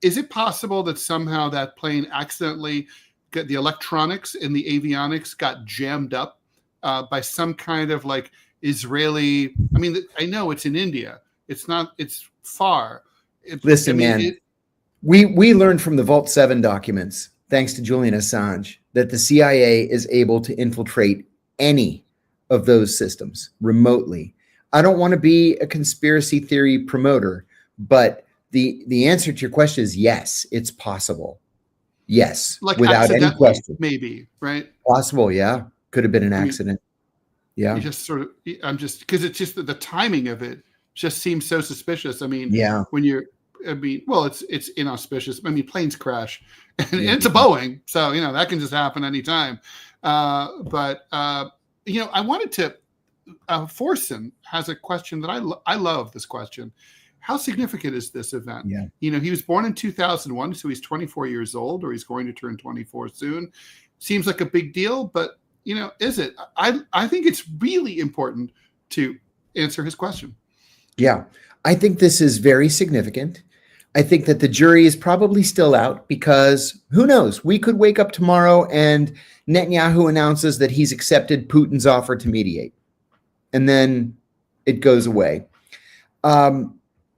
Is it possible that somehow that plane accidentally got the electronics and the avionics got jammed up by some kind of like Israeli? I mean, I know it's in India. It's not. It's far. Listen, man. We learned from the Vault 7 documents, thanks to Julian Assange, that the CIA is able to infiltrate any of those systems remotely. I don't want to be a conspiracy theory promoter, but the answer to your question is yes, it's possible. Yes, like without any question. Maybe, right? Possible, yeah. Could have been an accident. Yeah. You just sort of, I'm just, because it's just the timing of it just seems so suspicious. I mean, it's inauspicious. I mean, planes crash and it's a Boeing. So, that can just happen anytime. But I wanted to, Forsen has a question that I love this question. How significant is this event? Yeah. He was born in 2001, so he's 24 years old, or he's going to turn 24 soon. Seems like a big deal, but is it? I think it's really important to answer his question. Yeah, I think this is very significant. I think that the jury is probably still out because who knows? We could wake up tomorrow and Netanyahu announces that he's accepted Putin's offer to mediate, and then it goes away.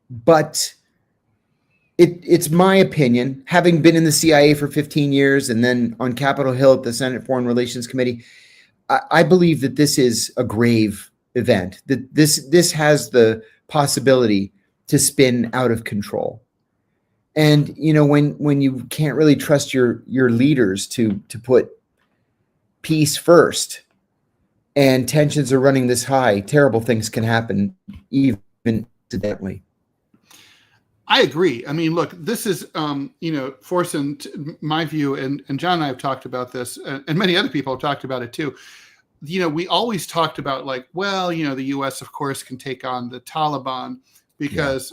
But it's my opinion, having been in the CIA for 15 years and then on Capitol Hill at the Senate Foreign Relations Committee, I believe that this is a grave event, that this has the possibility to spin out of control. And, when you can't really trust your leaders to put peace first and tensions are running this high, terrible things can happen, even incidentally. I agree. I mean, look, this is, Forsen, my view, and John and I have talked about this, and many other people have talked about it too. We always talked about the U.S. of course can take on the Taliban because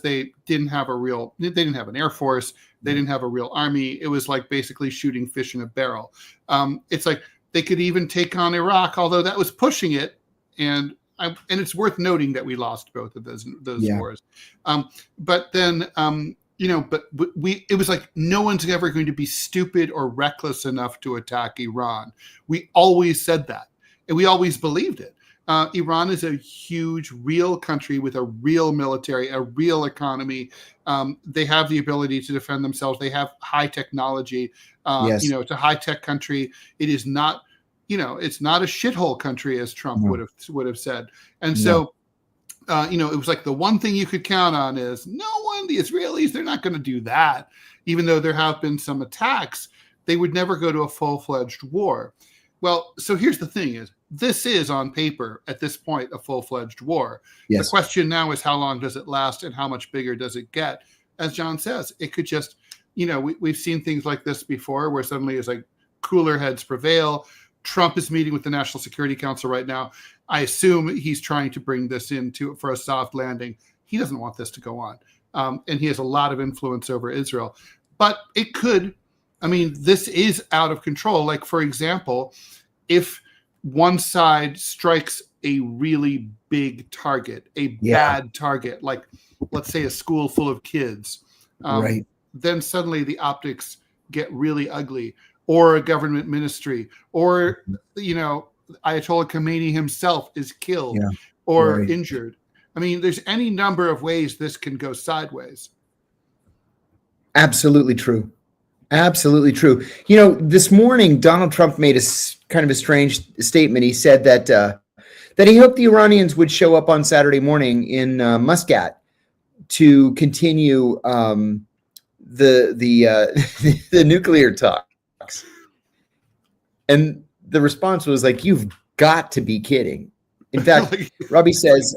they didn't have an air force, they didn't have a real army. It was like basically shooting fish in a barrel. It's like They could even take on Iraq, although that was pushing it. And it's worth noting that we lost both of those wars. But then, it was like no one's ever going to be stupid or reckless enough to attack Iran. We always said that, and we always believed it. Iran is a huge, real country with a real military, a real economy. They have the ability to defend themselves. They have high technology. Yes. It's a high-tech country. It is not, it's not a shithole country, as Trump would have said. And so, it was like the one thing you could count on is the Israelis, they're not going to do that. Even though there have been some attacks, they would never go to a full-fledged war. Well, so here's the thing is, this is on paper at this point a full-fledged war. Yes. The question now is how long does it last and how much bigger does it get? As John says, it could just, we've seen things like this before where suddenly it's like cooler heads prevail. Trump is meeting with the National Security Council right now. I assume he's trying to bring this in for a soft landing. He doesn't want this to go on. And he has a lot of influence over Israel. But it could, this is out of control. Like, for example, if one side strikes a really big target, a bad target, like let's say a school full of kids, then suddenly the optics get really ugly, or a government ministry, or, Ayatollah Khomeini himself is killed or injured. There's any number of ways this can go sideways. Absolutely true. Absolutely true. This morning, Donald Trump made a kind of a strange statement. He said that he hoped the Iranians would show up on Saturday morning in Muscat to continue the nuclear talks. And the response was like, "You've got to be kidding." In fact, Robbie says,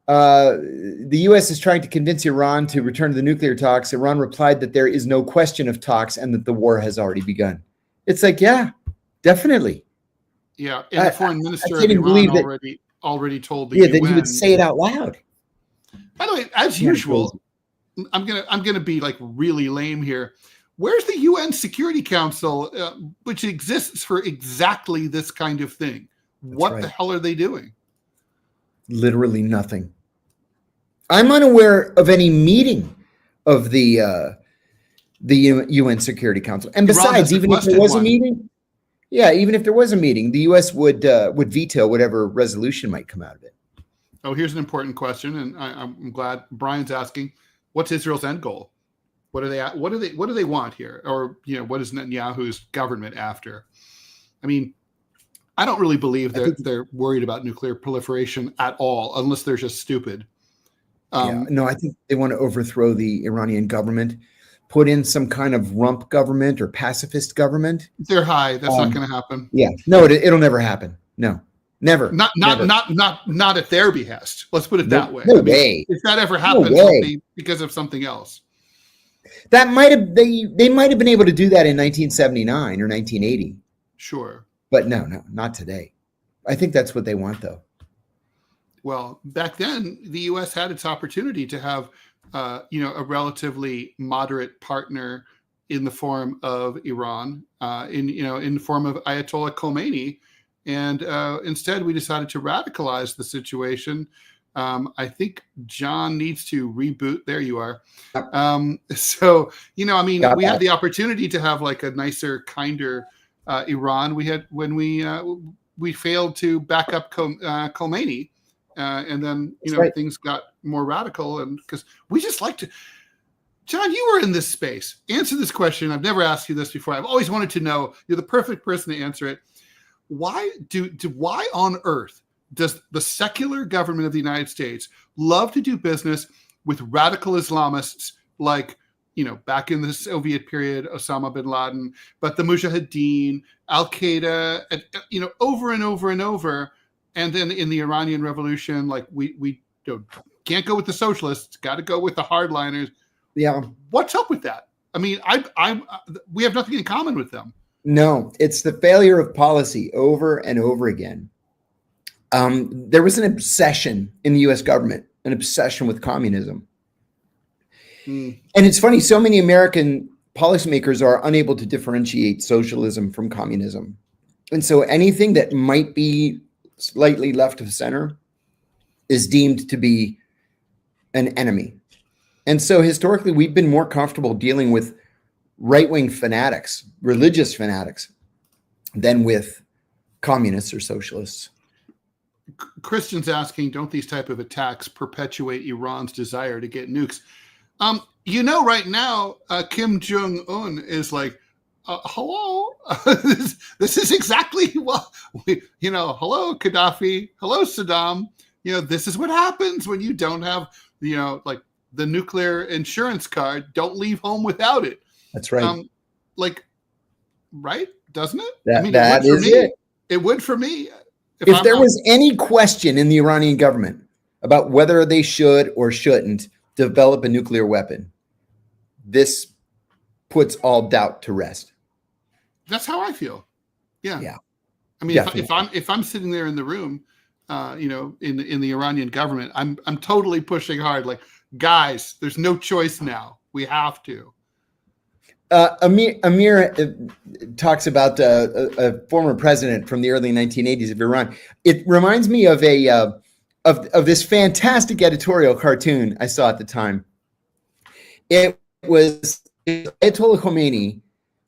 the U.S. is trying to convince Iran to return to the nuclear talks. Iran replied that there is no question of talks and that the war has already begun. It's like, yeah, definitely. Yeah, and the foreign minister of Iran already told the UN that he would say it out loud. By the way, as usual, I'm gonna be like really lame here. Where's the UN Security Council, which exists for exactly this kind of thing? What the hell are they doing? Literally nothing. I'm unaware of any meeting of the UN Security Council. And besides, even if there was a meeting, the U.S. would veto whatever resolution might come out of it. Oh, here's an important question, and I'm glad Brian's asking: what's Israel's end goal? What do they want here? Or what is Netanyahu's government after? I don't really believe they're worried about nuclear proliferation at all, unless they're just stupid. No, I think they want to overthrow the Iranian government, put in some kind of rump government or pacifist government. They're high. That's not going to happen. Yeah, no, it'll never happen. No, never. Not at their behest. Let's put it that way. No way. If that ever happens, it'll be because of something else. That might have they might have been able to do that in 1979 or 1980. Sure. But no, not today. I think that's what they want, though. Well, back then, the U.S. had its opportunity to have, a relatively moderate partner in the form of Iran, in the form of Ayatollah Khomeini, and instead we decided to radicalize the situation. I think John needs to reboot. There you are. We had the opportunity to have like a nicer, kinder Iran. We had when we failed to back up Khomeini, and then things got more radical, and because we just like to. John, you were in this space. Answer this question. I've never asked you this before. I've always wanted to know. You're the perfect person to answer it. Why on earth does the secular government of the United States love to do business with radical Islamists like, back in the Soviet period, Osama bin Laden, but the Mujahideen, Al-Qaeda, over and over and over. And then in the Iranian Revolution, like we can't go with the socialists, got to go with the hardliners. Yeah. What's up with that? We have nothing in common with them. No, it's the failure of policy over and over again. There was an obsession in the U.S. government, an obsession with communism. And it's funny, so many American policymakers are unable to differentiate socialism from communism. And so anything that might be slightly left of center is deemed to be an enemy. And so historically, we've been more comfortable dealing with right-wing fanatics, religious fanatics, than with communists or socialists. Christians asking, don't these type of attacks perpetuate Iran's desire to get nukes? Right now, Kim Jong-un is like, hello, this is exactly what, hello, Gaddafi, hello, Saddam. This is what happens when you don't have, like the nuclear insurance card. Don't leave home without it. That's right. Right? Doesn't it? That is it. It would for me. If there was any question in the Iranian government about whether they should or shouldn't develop a nuclear weapon, this puts all doubt to rest. That's how I feel. Yeah. Yeah. I mean, if I'm sitting there in the room, in the Iranian government, I'm totally pushing hard. Like, guys, there's no choice now. We have to. Amir talks about a former president from the early 1980s of Iran. It reminds me of of this fantastic editorial cartoon I saw at the time. It was Ayatollah Khomeini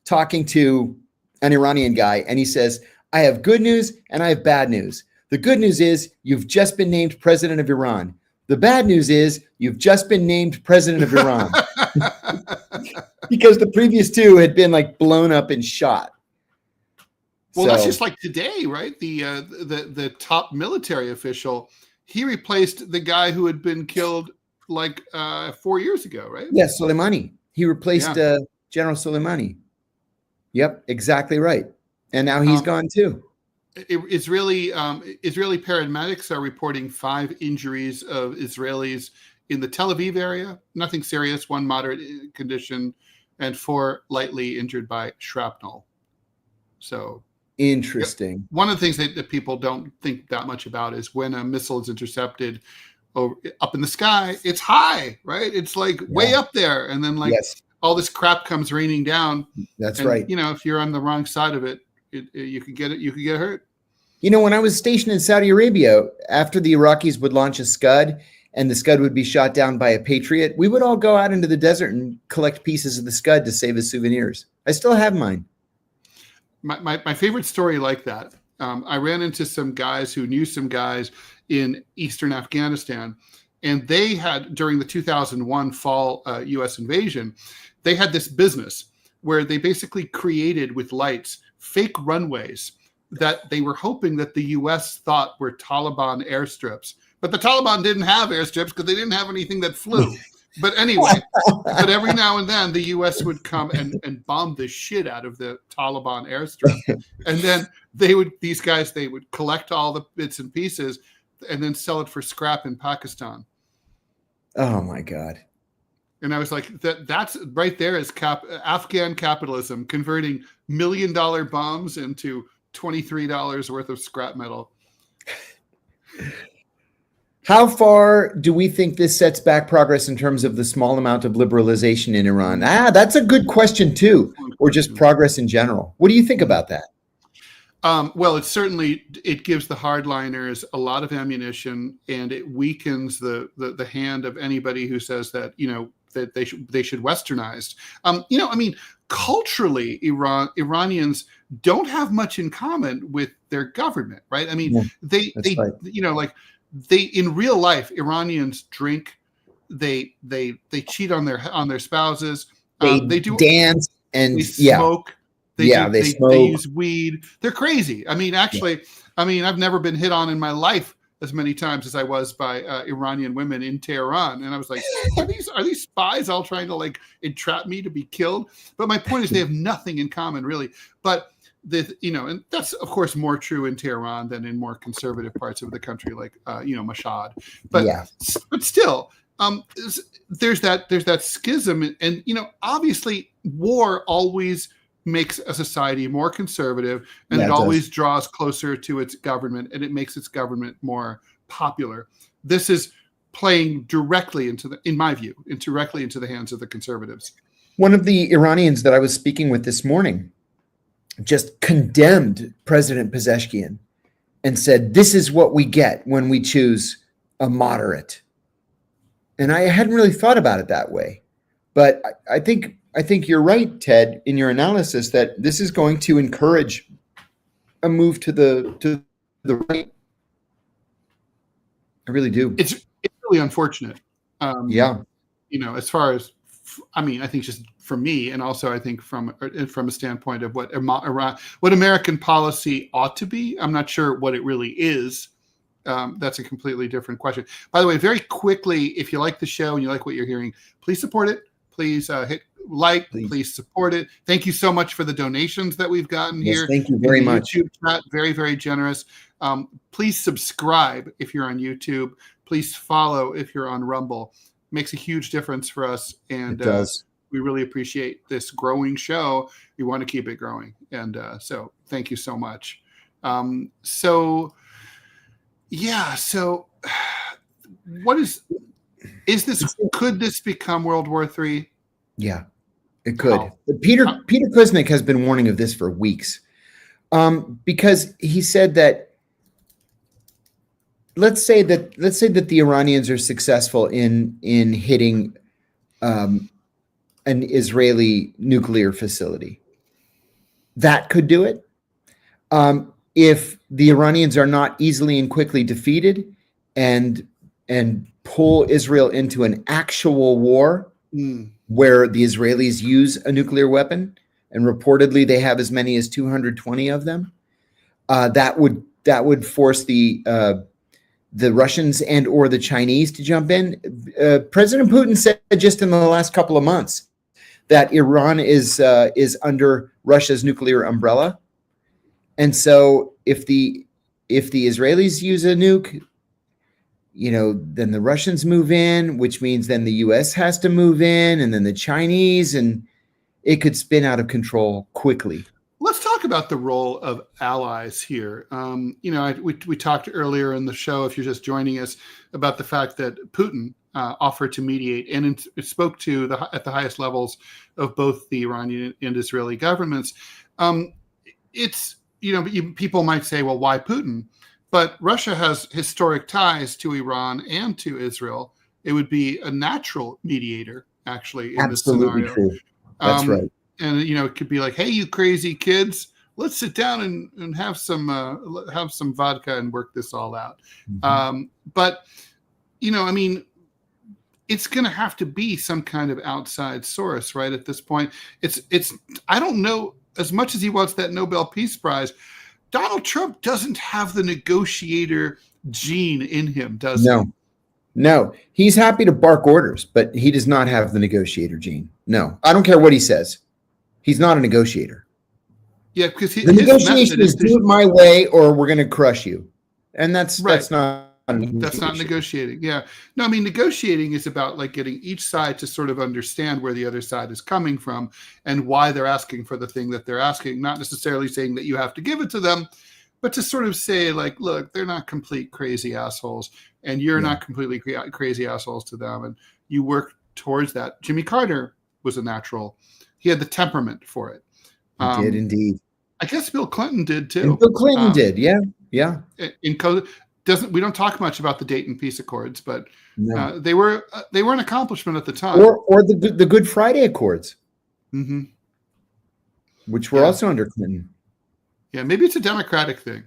talking to an Iranian guy, and he says, "I have good news and I have bad news. The good news is you've just been named president of Iran. The bad news is you've just been named president of Iran." Because the previous two had been like blown up and shot. Well, that's just like today, right? The top military official, he replaced the guy who had been killed like 4 years ago, right? Yes, Soleimani. He replaced General Soleimani. Yep, exactly right. And now he's gone too. Israeli paramedics are reporting 5 injuries of Israelis in the Tel Aviv area. Nothing serious, 1 moderate condition, and 4 lightly injured by shrapnel. So interesting. One of the things that people don't think that much about is when a missile is intercepted up in the sky, it's high, right? It's like way up there. And then all this crap comes raining down. That's right. If you're on the wrong side of it, you could get hurt. When I was stationed in Saudi Arabia, after the Iraqis would launch a Scud and the Scud would be shot down by a Patriot, we would all go out into the desert and collect pieces of the Scud to save as souvenirs. I still have mine. My favorite story like that, I ran into some guys who knew some guys in eastern Afghanistan, and they had, during the 2001 fall U.S. invasion, they had this business where they basically created with lights fake runways that they were hoping that the U.S. thought were Taliban airstrips. But the Taliban didn't have airstrips because they didn't have anything that flew. But anyway, but every now and then the U.S. would come and bomb the shit out of the Taliban airstrip. And then they would collect all the bits and pieces and then sell it for scrap in Pakistan. Oh, my God. And I was like, that's right there is Afghan capitalism, converting $1 million bombs into $23 worth of scrap metal. How far do we think this sets back progress in terms of the small amount of liberalization in Iran? That's a good question too, or just progress in general. What do you think about that? Well, it gives the hardliners a lot of ammunition, and it weakens the hand of anybody who says that, that they should westernize. Culturally, Iranians don't have much in common with their government, right? I mean, they in real life, Iranians drink, they cheat on their spouses, they do dance and they smoke. They smoke. They use weed. They're crazy. I mean, actually, I've never been hit on in my life as many times as I was by Iranian women in Teheran. And I was like, are these spies all trying to entrap me to be killed? But my point is they have nothing in common really. But and that's of course more true in Tehran than in more conservative parts of the country, like Mashhad. But still, there's that schism, and obviously war always makes a society more conservative, and it always draws closer to its government, and it makes its government more popular. This is playing directly into the hands of the conservatives. One of the Iranians that I was speaking with this morning just condemned President Pezeshkian and said, this is what we get when we choose a moderate. And I hadn't really thought about it that way. But I think you're right, Ted, in your analysis that this is going to encourage a move to the right. I really do. It's really unfortunate. Yeah. As far as, I think just for me, and also I think from a standpoint of what American policy ought to be. I'm not sure what it really is. That's a completely different question. By the way, very quickly, if you like the show and you like what you're hearing, please support it. Please hit like. Please support it. Thank you so much for the donations that we've gotten here. Thank you very much. YouTube chat, very, very generous. Please subscribe if you're on YouTube. Please follow if you're on Rumble. Makes a huge difference for us, and it does. We really appreciate this growing show. We want to keep it growing, and so thank you so much. So what is this? Could this become World War III? Yeah, it could. Peter Kuznick has been warning of this for weeks, because he said that. Let's say that the Iranians are successful in hitting an Israeli nuclear facility. That could do it. If the Iranians are not easily and quickly defeated and pull Israel into an actual war where the Israelis use a nuclear weapon, and reportedly they have as many as 220 of them, that would force the Russians and or the Chinese to jump in. President Putin said just in the last couple of months that Iran is under Russia's nuclear umbrella, and so if the Israelis use a nuke, then the Russians move in, which means then the U.S. has to move in, and then the Chinese, and it could spin out of control quickly. Let's talk about the role of allies here. We talked earlier in the show, if you're just joining us, about the fact that Putin offered to mediate and it spoke to at the highest levels of both the Iranian and Israeli governments. People might say, well, why Putin? But Russia has historic ties to Iran and to Israel. It would be a natural mediator, actually, in Absolutely this scenario. True. That's right. And it could be like, hey, you crazy kids, let's sit down and have some vodka and work this all out. Mm-hmm. But it's going to have to be some kind of outside source, right? At this point, it's. I don't know, as much as he wants that Nobel Peace Prize, Donald Trump doesn't have the negotiator gene in him, does he? No, he's happy to bark orders, but he does not have the negotiator gene. No, I don't care what he says. He's not a negotiator. Yeah, because the negotiation is do it my way or we're going to crush you. And that's right. That's not negotiating. Yeah. No, negotiating is about like getting each side to sort of understand where the other side is coming from and why they're asking for the thing that they're asking, not necessarily saying that you have to give it to them, but to sort of say like, look, they're not complete crazy assholes and you're not completely crazy assholes to them. And you work towards that. Jimmy Carter was a natural. He had the temperament for it. He did indeed. I guess Bill Clinton did too. And Bill Clinton did. Yeah. We don't talk much about the Dayton Peace Accords, but they were an accomplishment at the time. Or the Good Friday Accords, which were also under Clinton. Yeah, maybe it's a Democratic thing.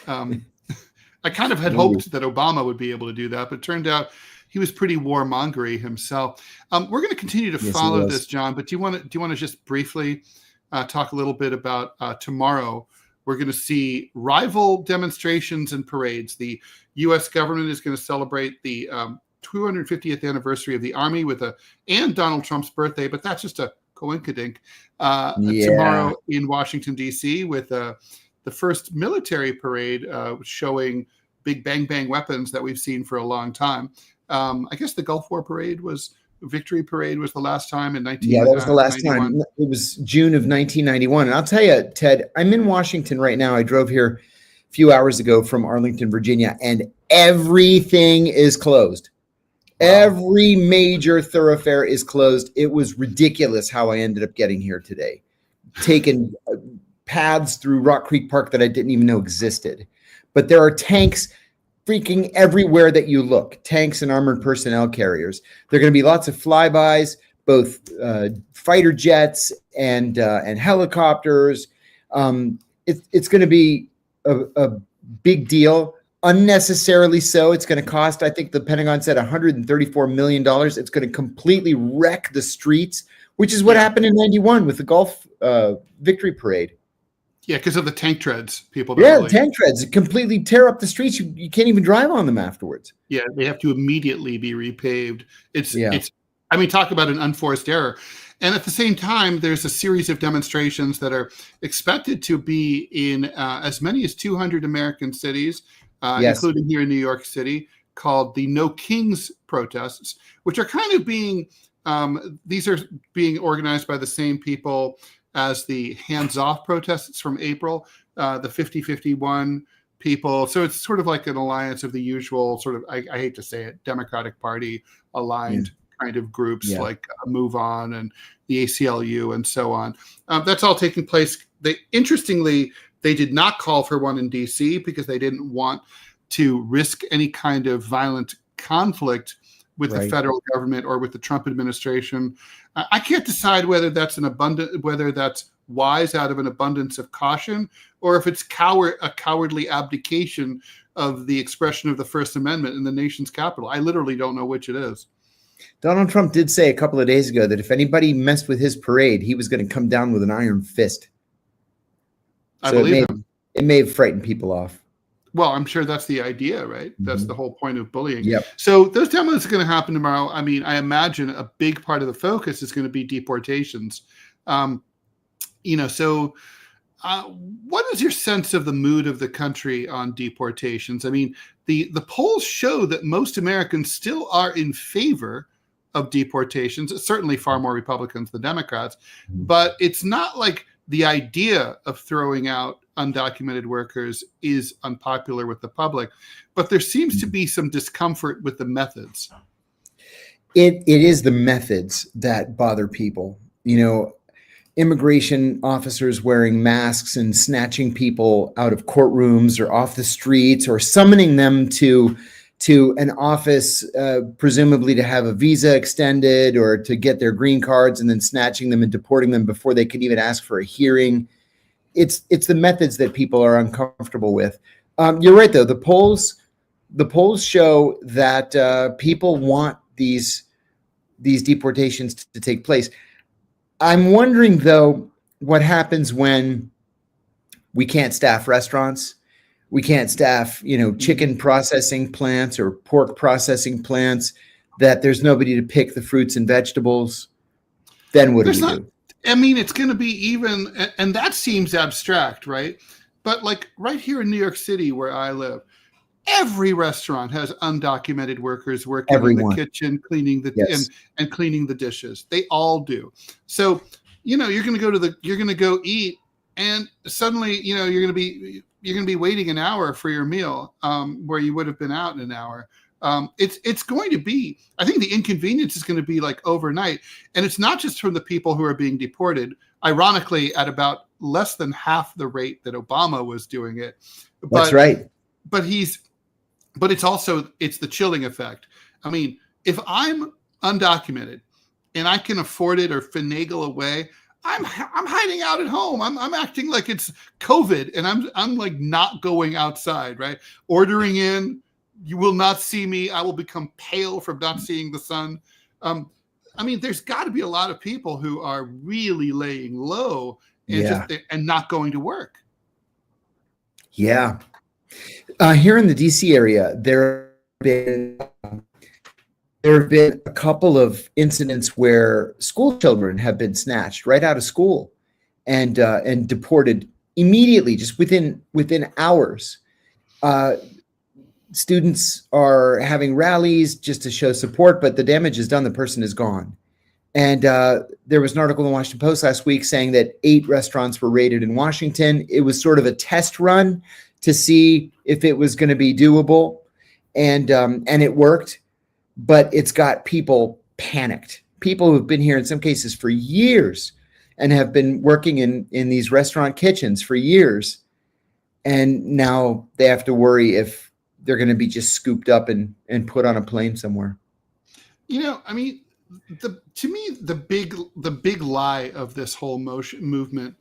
I kind of had hoped that Obama would be able to do that, but it turned out he was pretty warmongery himself. We're going to continue to follow this, John. But do you want to just briefly talk a little bit about tomorrow? We're going to see rival demonstrations and parades. The U.S. government is going to celebrate the 250th anniversary of the Army and Donald Trump's birthday, but that's just a coinkydink. Tomorrow in Washington, D.C. with the first military parade showing big bang bang weapons that we've seen for a long time. I guess the Gulf War Victory Parade was the last time in 1991. Yeah, that was the last time. It was June of 1991. And I'll tell you, Ted, I'm in Washington right now. I drove here a few hours ago from Arlington, Virginia, and everything is closed. Every major thoroughfare is closed. It was ridiculous how I ended up getting here today, taking paths through Rock Creek Park that I didn't even know existed. But there are tanks freaking everywhere that you look, tanks and armored personnel carriers. There are going to be lots of flybys, both fighter jets and helicopters. It's going to be a big deal. Unnecessarily so. It's going to cost, I think the Pentagon said, $134 million. It's going to completely wreck the streets, which is what happened in 91 with the Gulf Victory Parade. Yeah, because of the tank treads. People tank treads completely tear up the streets. You can't even drive on them afterwards. Yeah, they have to immediately be repaved. It's I mean, talk about an unforced error. And at the same time, there's a series of demonstrations that are expected to be in as many as 200 American cities, including here in New York City, called the No Kings protests, which are kind of being, these are being organized by the same people as the hands-off protests from April, the 50-51 people. So it's sort of like an alliance of the usual sort of, I hate to say it, Democratic Party aligned kind of groups like Move On and the ACLU and so on. That's all taking place. Interestingly, they did not call for one in DC because they didn't want to risk any kind of violent conflict with the federal government or with the Trump administration. I can't decide whether that's whether that's wise out of an abundance of caution, or if it's a cowardly abdication of the expression of the First Amendment in the nation's capital. I literally don't know which it is. Donald Trump did say a couple of days ago that if anybody messed with his parade, he was going to come down with an iron fist. I believe him. It may have frightened people off. Well, I'm sure that's the idea, right? That's the whole point of bullying. Yep. So those demos are going to happen tomorrow. I mean, I imagine a big part of the focus is going to be deportations. What is your sense of the mood of the country on deportations? I mean, the polls show that most Americans still are in favor of deportations, certainly far more Republicans than Democrats, but it's not like the idea of throwing out undocumented workers is unpopular with the public, but there seems to be some discomfort with the methods. It is the methods that bother people. Immigration officers wearing masks and snatching people out of courtrooms or off the streets, or summoning them to an office, presumably to have a visa extended or to get their green cards, and then snatching them and deporting them before they can even ask for a hearing. It's the methods that people are uncomfortable with. You're right, though. The polls show that people want these deportations to take place. I'm wondering, though, what happens when we can't staff restaurants, we can't staff, chicken processing plants or pork processing plants, that there's nobody to pick the fruits and vegetables. Then what do we do? I mean, it's going to be even, and that seems abstract, right? But like right here in New York City, where I live, every restaurant has undocumented workers working in the kitchen, cleaning and cleaning the dishes. They all do. So, you're going to go eat, and suddenly, you're going to be waiting an hour for your meal, where you would have been out in an hour. It's going to be, I think the inconvenience is going to be like overnight. And it's not just from the people who are being deported, ironically, at about less than half the rate that Obama was doing it. That's right. But it's the chilling effect. I mean, if I'm undocumented and I can afford it or finagle away, I'm hiding out at home. I'm acting like it's COVID, and I'm like not going outside, right? Ordering in, you will not see me. I will become pale from not seeing the sun. I mean, there's got to be a lot of people who are really laying low and not going to work. Yeah. Here in the DC area, there have been a couple of incidents where school children have been snatched right out of school and deported immediately, just within hours. Students are having rallies just to show support, but the damage is done. The person is gone. And there was an article in the Washington Post last week saying that 8 restaurants were raided in Washington. It was sort of a test run to see if it was going to be doable, and it worked. but it's got people panicked. People who've been here in some cases for years and have been working in these restaurant kitchens for years. And now they have to worry if they're going to be just scooped up and put on a plane somewhere. I mean, to me, the big lie of this whole movement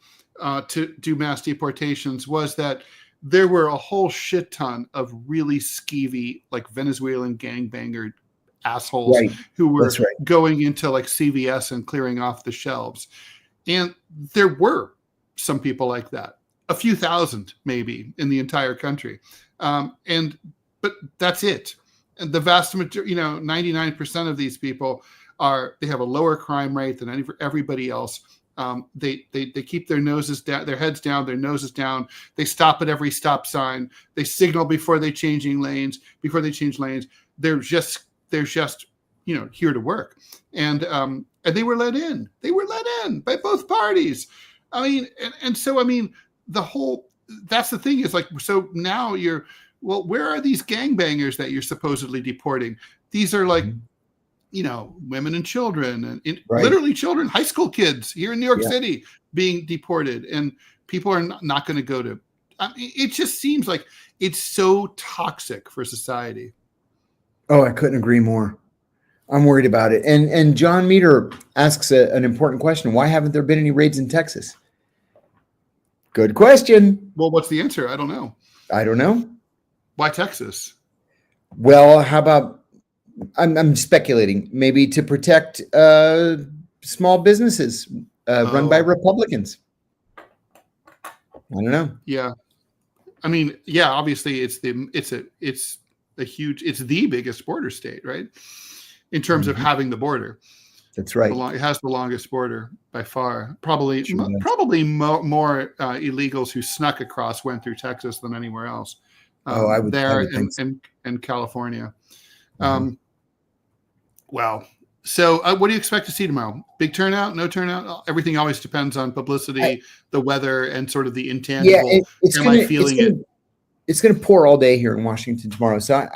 to do mass deportations was that there were a whole shit ton of really skeevy, like Venezuelan gangbanger assholes who were going into like CVS and clearing off the shelves. And there were some people like that, a few thousand maybe in the entire country. But that's it. And the vast majority, 99% of these people they have a lower crime rate than everybody else. They keep their noses down, their heads down, their noses down. They stop at every stop sign. They signal before they change lanes. They're just here to work. And they were let in. They were let in by both parties. I mean, that's the thing is like, so now where are these gangbangers that you're supposedly deporting? These are like, women and children and literally children, high school kids here in New York City being deported, and people are not going to go to. It just seems like it's so toxic for society. Oh, I couldn't agree more. I'm worried about it. And John Meter asks an important question. Why haven't there been any raids in Texas? Good question. Well, what's the answer? I don't know. Why Texas? Well, how about, I'm speculating, maybe to protect small businesses run by Republicans. I don't know. Yeah. I mean, yeah, obviously it's the biggest border state, right? In terms of having the border. That's right. It has the longest border by far. Probably more illegals who snuck across went through Texas than anywhere else. I would and California. Wow. So what do you expect to see tomorrow? Big turnout? No turnout? Everything always depends on publicity, the weather, and sort of the intangible. It's going to pour all day here in Washington tomorrow. So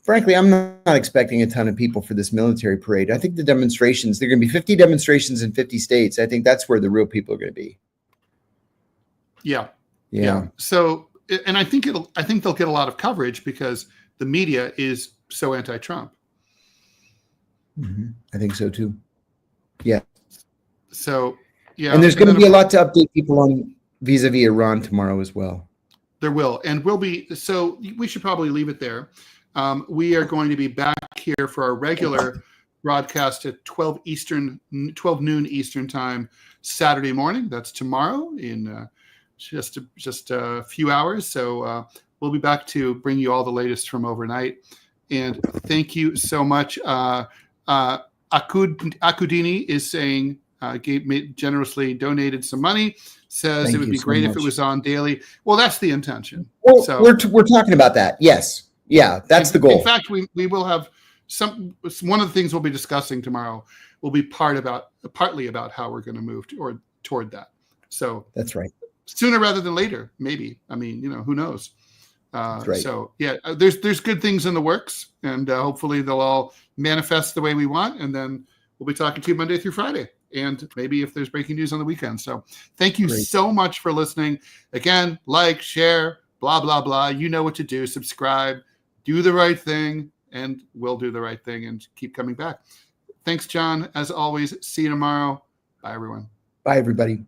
frankly, I'm not expecting a ton of people for this military parade. I think the demonstrations, there are going to be 50 demonstrations in 50 states. I think that's where the real people are going to be. Yeah. So, and I think they'll get a lot of coverage because the media is so anti-Trump. I think so too. Yeah. So, yeah. And there's going to be a lot to update people on vis-a-vis Iran tomorrow as well. There will. And so we should probably leave it there. We are going to be back here for our regular broadcast at 12 noon Eastern time, Saturday morning. That's tomorrow in just a few hours. So we'll be back to bring you all the latest from overnight. And thank you so much. Akudini is saying, generously donated some money, says it would be great if it was on daily. Well, that's the intention. Well, so we're talking about that. Yes. Yeah, that's the goal. In fact, we will have one of the things we'll be discussing tomorrow will be partly about how we're going to move toward that. So that's right. Sooner rather than later, maybe. I mean, who knows? That's right. So yeah, there's good things in the works, and hopefully they'll all manifest the way we want. And then we'll be talking to you Monday through Friday, and maybe if there's breaking news on the weekend. So thank you so much for listening. Again, like, share, blah blah blah. You know what to do. Subscribe. Do the right thing, and we'll do the right thing and keep coming back. Thanks, John. As always, see you tomorrow. Bye, everyone. Bye, everybody.